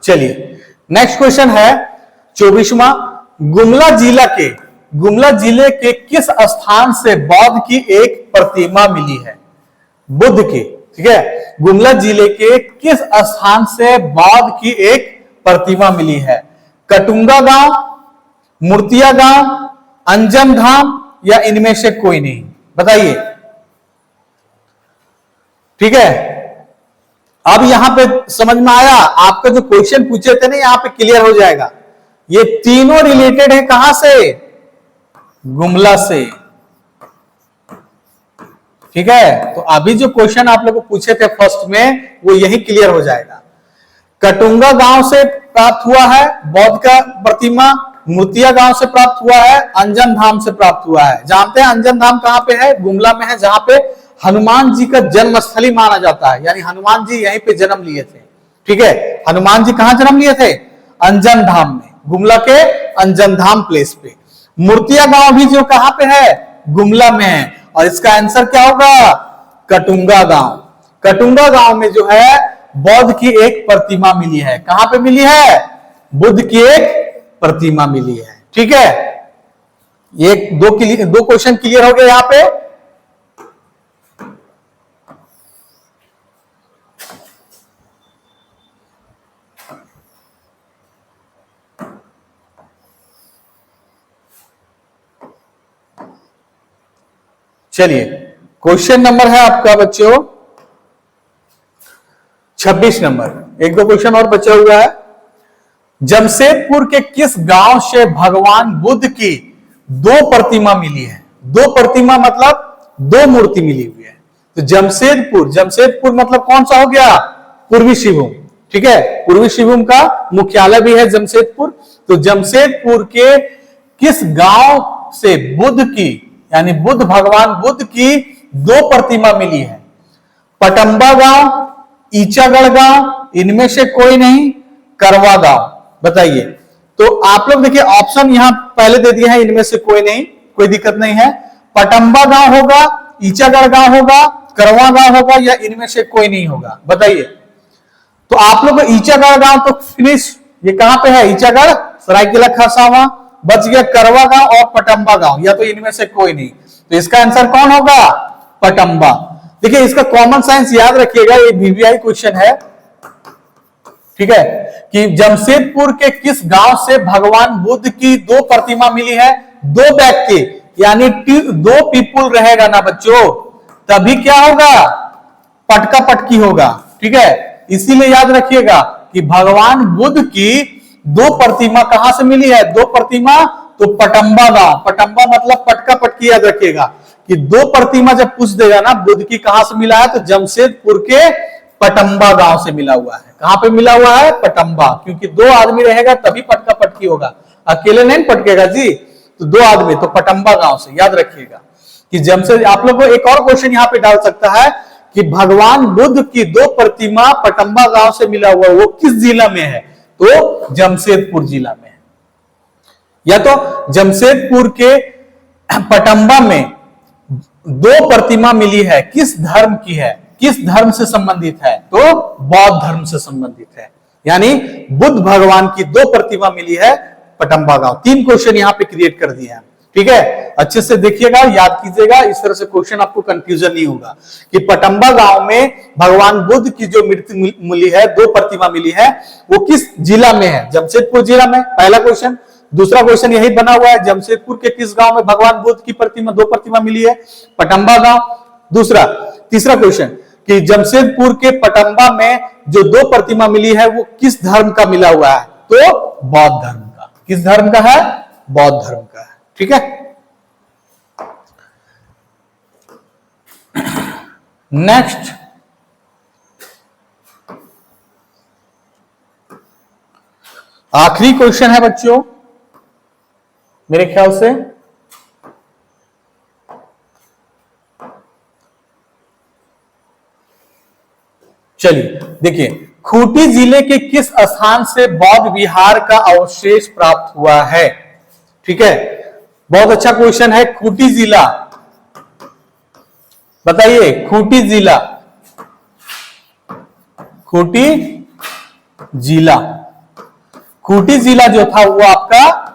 चलिए नेक्स्ट क्वेश्चन है 24वां। गुमला जिले के किस स्थान से बौद्ध की एक प्रतिमा मिली है, बुद्ध की। ठीक है, गुमला जिले के किस स्थान से बौद्ध की एक प्रतिमा मिली है, कटुंगा गांव, मूर्तिया गांव, अंजन धाम, या इनमें से कोई नहीं, बताइए। ठीक है, अब यहां पे समझ में आया, आपका जो क्वेश्चन पूछे थे ना, यहां पे क्लियर हो जाएगा। ये तीनों रिलेटेड है कहां से, गुमला से। ठीक है, तो अभी जो क्वेश्चन आप लोग को पूछे थे फर्स्ट में, वो यही क्लियर हो जाएगा। कटुंगा गांव से प्राप्त हुआ है बौद्ध का प्रतिमा, मूर्तिया गांव से प्राप्त हुआ है, अंजन धाम से प्राप्त हुआ है। जानते हैं अंजन धाम कहां पे है, गुमला में है, जहां पे हनुमान जी का जन्मस्थली माना जाता है, यानी हनुमान जी यहीं पे जन्म लिए थे। ठीक है, हनुमान जी कहां जन्म लिए थे, अंजन धाम में, गुमला के अंजन धाम प्लेस पे। मूर्तिया गांव भी जो कहां पे है, गुमला में है, और इसका आंसर क्या होगा, कटुंगा गांव। कटुंगा गांव में जो है बौद्ध की एक प्रतिमा मिली है। कहां पे मिली है, बुद्ध की एक प्रतिमा मिली है। ठीक है, एक दो क्वेश्चन क्लियर हो गए यहां पे। चलिए क्वेश्चन नंबर है आपका बच्चों 26 नंबर। एक दो क्वेश्चन और बचा हुआ है। जमशेदपुर के किस गांव से भगवान बुद्ध की दो प्रतिमा मिली है? दो प्रतिमा मतलब दो मूर्ति मिली हुई है। तो जमशेदपुर, जमशेदपुर मतलब कौन सा हो गया? पूर्वी सिंहभूम, ठीक है। पूर्वी सिंहभूम का मुख्यालय भी है जमशेदपुर। तो जमशेदपुर के किस गांव से बुद्ध की, यानी बुद्ध, भगवान बुद्ध की दो प्रतिमा मिली है? पटंबा गांव, ईचागढ़ गांव, इनमें से कोई नहीं, करवा गांव। बताइए। तो आप लोग देखिए ऑप्शन यहां पहले दे दिए हैं, इनमें से कोई नहीं, कोई दिक्कत नहीं है। पटंबा गांव होगा, ईचागढ़ गांव होगा, करवा गांव होगा, या इनमें से कोई नहीं होगा? बताइए। तो आप लोग ईचागढ़ गांव तो फिनिश, ये कहां पे है? ईचागढ़, सरायकेला खरसावां, बच गया करवा गांव और पटंबा गांव, या तो इनमें से कोई नहीं। तो इसका आंसर कौन होगा? पटंबा। देखिए इसका कॉमन साइंस याद रखिएगा, ये वीवीआई क्वेश्चन है, ठीक है, कि जमशेदपुर के किस गांव से भगवान बुद्ध की दो प्रतिमा मिली है? दो व्यक्ति, यानी दो पीपुल रहेगा ना बच्चों, तभी क्या होगा? पटका पटकी होगा, ठीक है। इसीलिए याद रखिएगा कि भगवान बुद्ध की दो प्रतिमा कहां से मिली है? दो प्रतिमा, तो पटंबा गांव। पटंबा मतलब पटका पटकी, याद रखिएगा कि दो प्रतिमा जब पूछ देगा ना बुद्ध की कहां से मिला है, तो जमशेदपुर के पटंबा गांव से मिला हुआ है। कहां पे मिला हुआ है? पटंबा, क्योंकि दो आदमी रहेगा तभी पटका पटकी होगा, अकेले नहीं पटकेगा जी। तो दो आदमी, तो पटंबा गांव से, याद रखिएगा कि जमशेद। आप लोग को एक और क्वेश्चन यहां पे डाल सकता है कि भगवान बुद्ध की दो प्रतिमा पटंबा गांव से मिला हुआ, वो किस जिला में है? तो जमशेदपुर जिला में है। या तो जमशेदपुर के पटंबा में दो प्रतिमा मिली है, किस धर्म की है, किस धर्म से संबंधित है? तो बौद्ध धर्म से संबंधित है। यानी बुद्ध भगवान की दो प्रतिमा मिली है पटंबा गांव। तीन क्वेश्चन यहां पे क्रिएट कर दिए हैं, ठीक है। अच्छे से देखिएगा, याद कीजिएगा, इस तरह से क्वेश्चन आपको कंफ्यूजन नहीं होगा कि पटंबा गांव में भगवान बुद्ध की जो मूर्ति मिली है, दो प्रतिमा मिली है, वो किस जिला में है? जमशेदपुर जिला में, पहला क्वेश्चन। दूसरा क्वेश्चन यही बना हुआ है, जमशेदपुर के किस गांव में भगवान बुद्ध की प्रतिमा, दो प्रतिमा मिली है? पटंबा गांव। दूसरा, तीसरा क्वेश्चन कि जमशेदपुर के पटंबा में जो दो प्रतिमा मिली है वो किस धर्म का मिला हुआ है? तो बौद्ध धर्म का। किस धर्म का है? बौद्ध धर्म का है, ठीक है। नेक्स्ट, आखिरी क्वेश्चन है बच्चों मेरे ख्याल से। चलिए देखिए, खूंटी जिले के किस स्थान से बौद्ध विहार का अवशेष प्राप्त हुआ है? ठीक है, बहुत अच्छा क्वेश्चन है। खूंटी जिला, बताइए। खूंटी जिला, खूंटी जिला, खूंटी जिला जो था वो आपका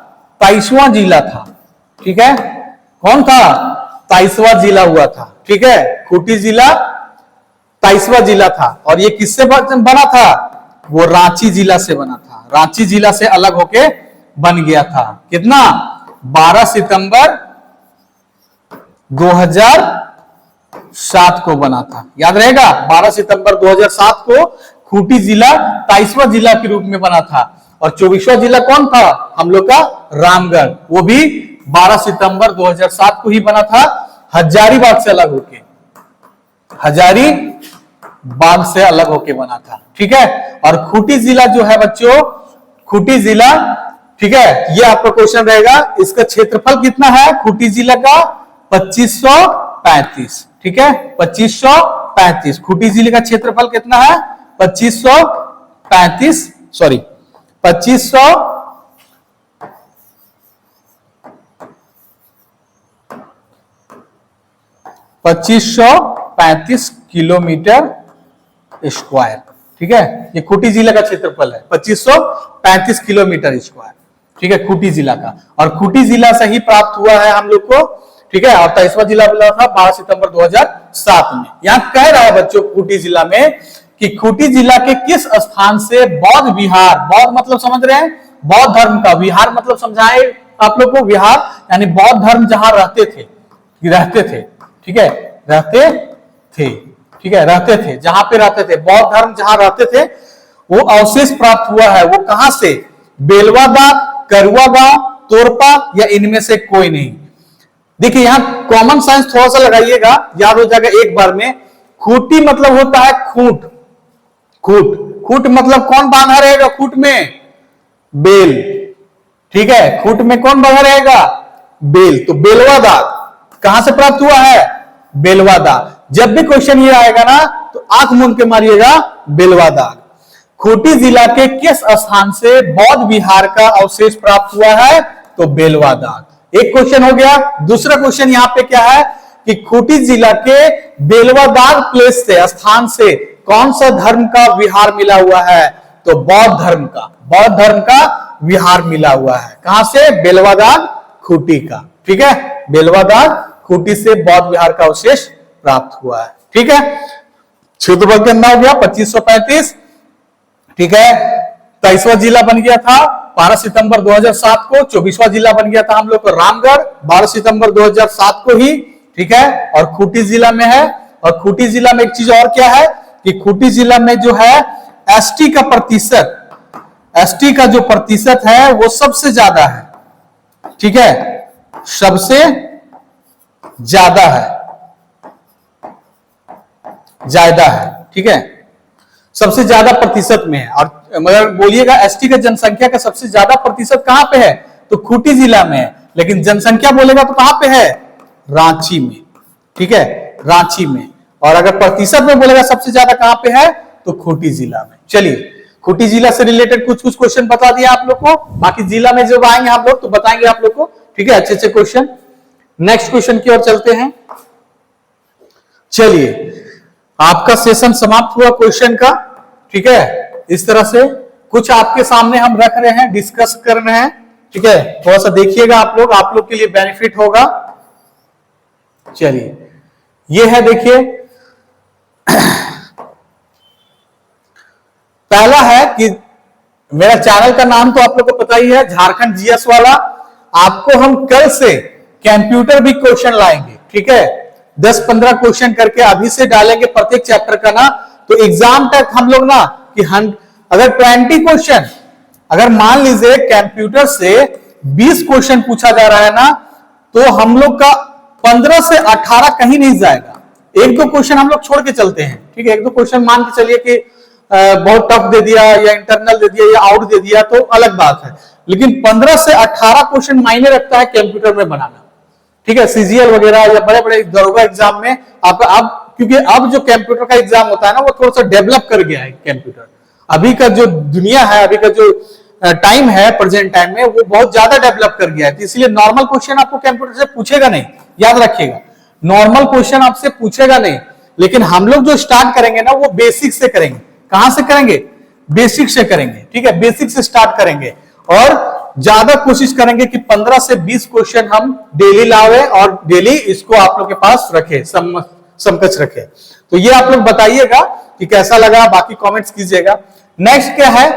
23वां जिला था, ठीक है। कौन था? 23वां जिला हुआ था, ठीक है। खूंटी जिला 23वां जिला था। और ये किससे बना था? वो रांची जिला से बना था। रांची जिला से अलग होके बन गया था। कितना? 12 सितंबर 2007 को बना था, याद रहेगा। 12 सितंबर 2007 को खूंटी जिला 23वां जिला के रूप में बना था। और 24वां जिला कौन था? हम लोग का रामगढ़, वो भी 12 सितंबर 2007 को ही बना था, हजारीबाग से अलग होके, हजारीबाग से अलग होके बना था, ठीक है। और खूंटी जिला जो है बच्चों, खूंटी जिला, ठीक है, ये आपका क्वेश्चन रहेगा। इसका क्षेत्रफल कितना है खूंटी जिला का? 2535, ठीक है। 2535 खूंटी जिले का क्षेत्रफल कितना है? 2535, सॉरी 2535 किलोमीटर स्क्वायर, ठीक है। ये खूंटी जिला का क्षेत्रफल है 2535 किलोमीटर स्क्वायर, ठीक है, खूंटी जिला का। और खूंटी जिला से ही प्राप्त हुआ है हम लोग को, ठीक है। और 23वां जिला मिला था 12 सितंबर 2007 में। यहां कह रहा है बच्चों खूंटी जिला में कि खूंटी जिला के किस स्थान से बौद्ध विहार, बौद्ध मतलब समझ रहे हैं, बौद्ध धर्म का, विहार मतलब समझाए आप लोग को, विहार यानी बौद्ध धर्म जहां रहते थे, ठीक है, रहते थे, ठीक है, रहते थे, जहां पे रहते थे, बौद्ध धर्म जहां रहते थे वो अवशेष प्राप्त हुआ है। वो कहां से? बेलवा दाग, करुआ गांव, तोरपा या इनमें से कोई नहीं। देखिए यहां कॉमन साइंस थोड़ा सा लगाइएगा, याद हो जाएगा एक बार में। खूंटी मतलब होता है खूंट, खूंट, खूंट मतलब कौन बांधा रहेगा खूंट में? बेल, ठीक है, खूंट में कौन बांधा रहेगा? बेल। तो बेलवा दाग कहां से प्राप्त हुआ है? बेलवा दाग। जब भी क्वेश्चन ये आएगा ना तो आंख मूंद के मारिएगा बेलवा दाग। खूंटी जिला के किस स्थान से बौद्ध विहार का अवशेष प्राप्त हुआ है? तो बेलवा दाग। एक क्वेश्चन हो गया। दूसरा क्वेश्चन यहां पे क्या है कि खूंटी जिला के बेलवा दाग प्लेस से, स्थान से कौन सा धर्म का विहार मिला हुआ है? तो बौद्ध धर्म का, बौद्ध धर्म का विहार मिला हुआ है। कहां से? बेलवा दाग खूंटी का, ठीक है, बेलवा दाग खूंटी से बौद्ध विहार का अवशेष प्राप्त हुआ है, ठीक है। क्षेत्रफल कितना हो गया? 2535, ठीक है। 23वां जिला बन गया था 12 सितंबर 2007 को। 24वां जिला बन गया था हम लोग को रामगढ़ 12 सितंबर 2007 को ही, ठीक है। और खूंटी जिला में है। और खूंटी जिला में एक चीज और क्या है कि खूंटी जिला में जो है एसटी का प्रतिशत, एसटी का जो प्रतिशत है वो सबसे ज्यादा है, ठीक है, सबसे ज्यादा है, ज्यादा है, ठीक है, सबसे ज्यादा प्रतिशत में है। और मगर बोलिएगा एसटी का जनसंख्या का सबसे ज्यादा प्रतिशत कहां पे है? तो खूंटी जिला में है। लेकिन जनसंख्या बोलेगा तो कहां पे है? रांची में, ठीक है, रांची में। और अगर प्रतिशत में बोलेगा सबसे ज्यादा कहां पे है? तो खूंटी जिला में। चलिए खूंटी जिला से रिलेटेड कुछ कुछ क्वेश्चन बता दिया आप लोग को। बाकी जिला में जब आएंगे आप लोग तो बताएंगे आप लोग को, ठीक है, अच्छे अच्छे क्वेश्चन। नेक्स्ट क्वेश्चन की ओर चलते हैं। चलिए आपका सेशन समाप्त हुआ क्वेश्चन का, ठीक है। इस तरह से कुछ आपके सामने हम रख रहे हैं, डिस्कस कर रहे हैं, ठीक है। थोड़ा सा देखिएगा आप लोग के लिए बेनिफिट होगा। चलिए ये है, देखिए पहला है कि मेरा चैनल का नाम तो आप लोग को पता ही है, झारखंड जीएस वाला। आपको हम कल से कंप्यूटर भी क्वेश्चन लाएंगे, ठीक है। 10-15 क्वेश्चन करके अभी से डालेंगे प्रत्येक चैप्टर का ना। तो एग्जाम तक हम लोग ना कि अगर 20 क्वेश्चन, अगर मान लीजिए कंप्यूटर से 20 क्वेश्चन पूछा जा रहा है ना, तो हम लोग का 15 से 18 कहीं नहीं जाएगा। एक दो क्वेश्चन हम लोग छोड़ के चलते हैं, ठीक है। एक दो क्वेश्चन मान के चलिए कि बहुत टफ दे दिया या इंटरनल दे दिया या आउट दे दिया तो अलग बात है। लेकिन 15 से 18 क्वेश्चन मायने रखता है कंप्यूटर में बनाना, ठीक है। सीजीएल वगैरह या बड़े बड़े दरोगा एग्जाम में आपका अब, क्योंकि अब जो कंप्यूटर का एग्जाम होता है ना वो थोड़ा सा डेवलप कर गया है कंप्यूटर। अभी का जो दुनिया है, अभी का जो टाइम है प्रेजेंट टाइम में, वो बहुत ज्यादा डेवलप कर गया है। तो इसलिए नॉर्मल क्वेश्चन आपको कंप्यूटर से पूछेगा नहीं, याद रखिएगा, नॉर्मल क्वेश्चन आपसे पूछेगा नहीं। लेकिन हम लोग जो स्टार्ट करेंगे ना वो बेसिक से करेंगे। कहां से करेंगे? बेसिक से करेंगे, ठीक है, बेसिक से स्टार्ट करेंगे। और ज्यादा कोशिश करेंगे कि 15 से 20 क्वेश्चन हम डेली लावे और डेली इसको आप लोग के पास रखे, समकक्ष रखे। तो ये आप लोग बताइएगा कि कैसा लगा, बाकी कमेंट्स कीजिएगा। नेक्स्ट क्या है,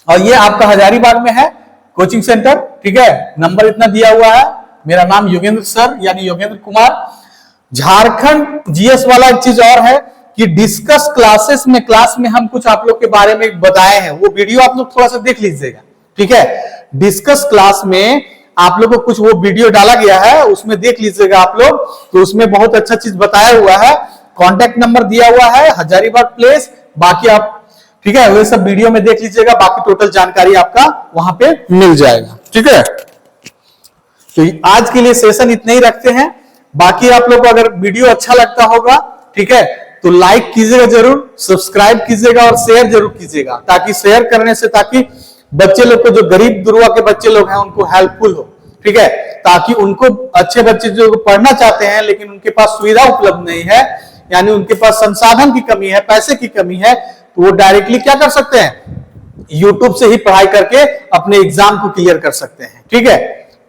और ये आपका हजारीबाग में है कोचिंग सेंटर, ठीक है। नंबर इतना दिया हुआ है। मेरा नाम योगेंद्र सर यानी योगेंद्र कुमार। झारखंड जीएस वाला एक चीज और है कि डिस्कस क्लासेस में, क्लास में हम कुछ आप लोग के बारे में बताए हैं, वो वीडियो आप लोग थोड़ा सा देख लीजिएगा, ठीक है। डिस्कस क्लास में आप लोग को कुछ वो वीडियो डाला गया है, उसमें देख लीजिएगा आप लोग। तो उसमें बहुत अच्छा चीज बताया हुआ है, कॉन्टेक्ट नंबर दिया हुआ है, हजारीबाग प्लेस। बाकी आप, ठीक है, वो सब वीडियो में देख लीजिएगा, बाकी टोटल जानकारी आपका वहां पे मिल जाएगा, ठीक है। तो आज के लिए सेशन इतने ही रखते हैं। बाकी आप लोग को अगर वीडियो अच्छा लगता होगा, ठीक है, तो लाइक कीजिएगा जरूर, सब्सक्राइब कीजिएगा और शेयर जरूर कीजिएगा, ताकि शेयर करने से ताकि बच्चे लोग को, जो गरीब दुर्वा के बच्चे लोग हैं, उनको हेल्पफुल हो, ठीक है। ताकि उनको, अच्छे बच्चे जो पढ़ना चाहते हैं लेकिन उनके पास सुविधा उपलब्ध नहीं है, यानी उनके पास संसाधन की कमी है, पैसे की कमी है, तो वो डायरेक्टली क्या कर सकते हैं, यूट्यूब से ही पढ़ाई करके अपने एग्जाम को क्लियर कर सकते हैं, ठीक है,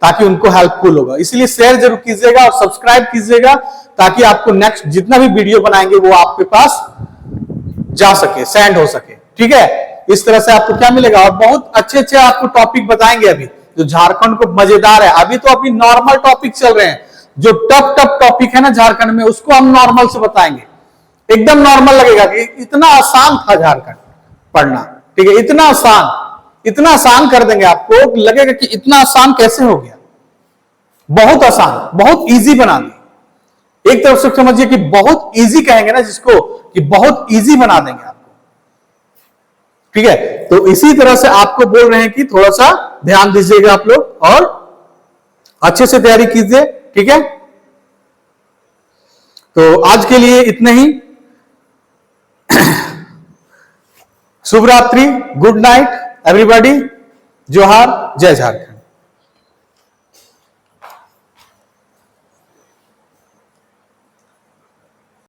ताकि उनको हेल्पफुल होगा। इसलिए शेयर जरूर कीजिएगा और सब्सक्राइब कीजिएगा, ताकि आपको नेक्स्ट जितना भी वीडियो बनाएंगे वो आपके पास जा सके, सेंड हो सके, ठीक है। इस तरह से आपको क्या मिलेगा, और बहुत अच्छे अच्छे आपको टॉपिक बताएंगे अभी जो झारखंड को मजेदार है। अभी तो अभी नॉर्मल टॉपिक चल रहे हैं, जो टफ टफ टॉपिक है ना झारखंड में, उसको हम नॉर्मल से बताएंगे। एकदम नॉर्मल लगेगा कि इतना आसान था झारखंड पढ़ना, ठीक है, इतना आसान कर देंगे, आपको लगेगा कि इतना आसान कैसे हो गया। बहुत आसान, बहुत इजी बना देंगे। एक तरफ से समझिए कि बहुत इजी कहेंगे ना जिसको, कि बहुत इजी बना देंगे आपको, ठीक है। तो इसी तरह से आपको बोल रहे हैं कि थोड़ा सा ध्यान दीजिएगा आप लोग और अच्छे से तैयारी कीजिए, ठीक है। तो आज के लिए इतना ही। शुभ रात्रि, गुड नाइट एवरीबॉडी, जोहार, जय झारखंड।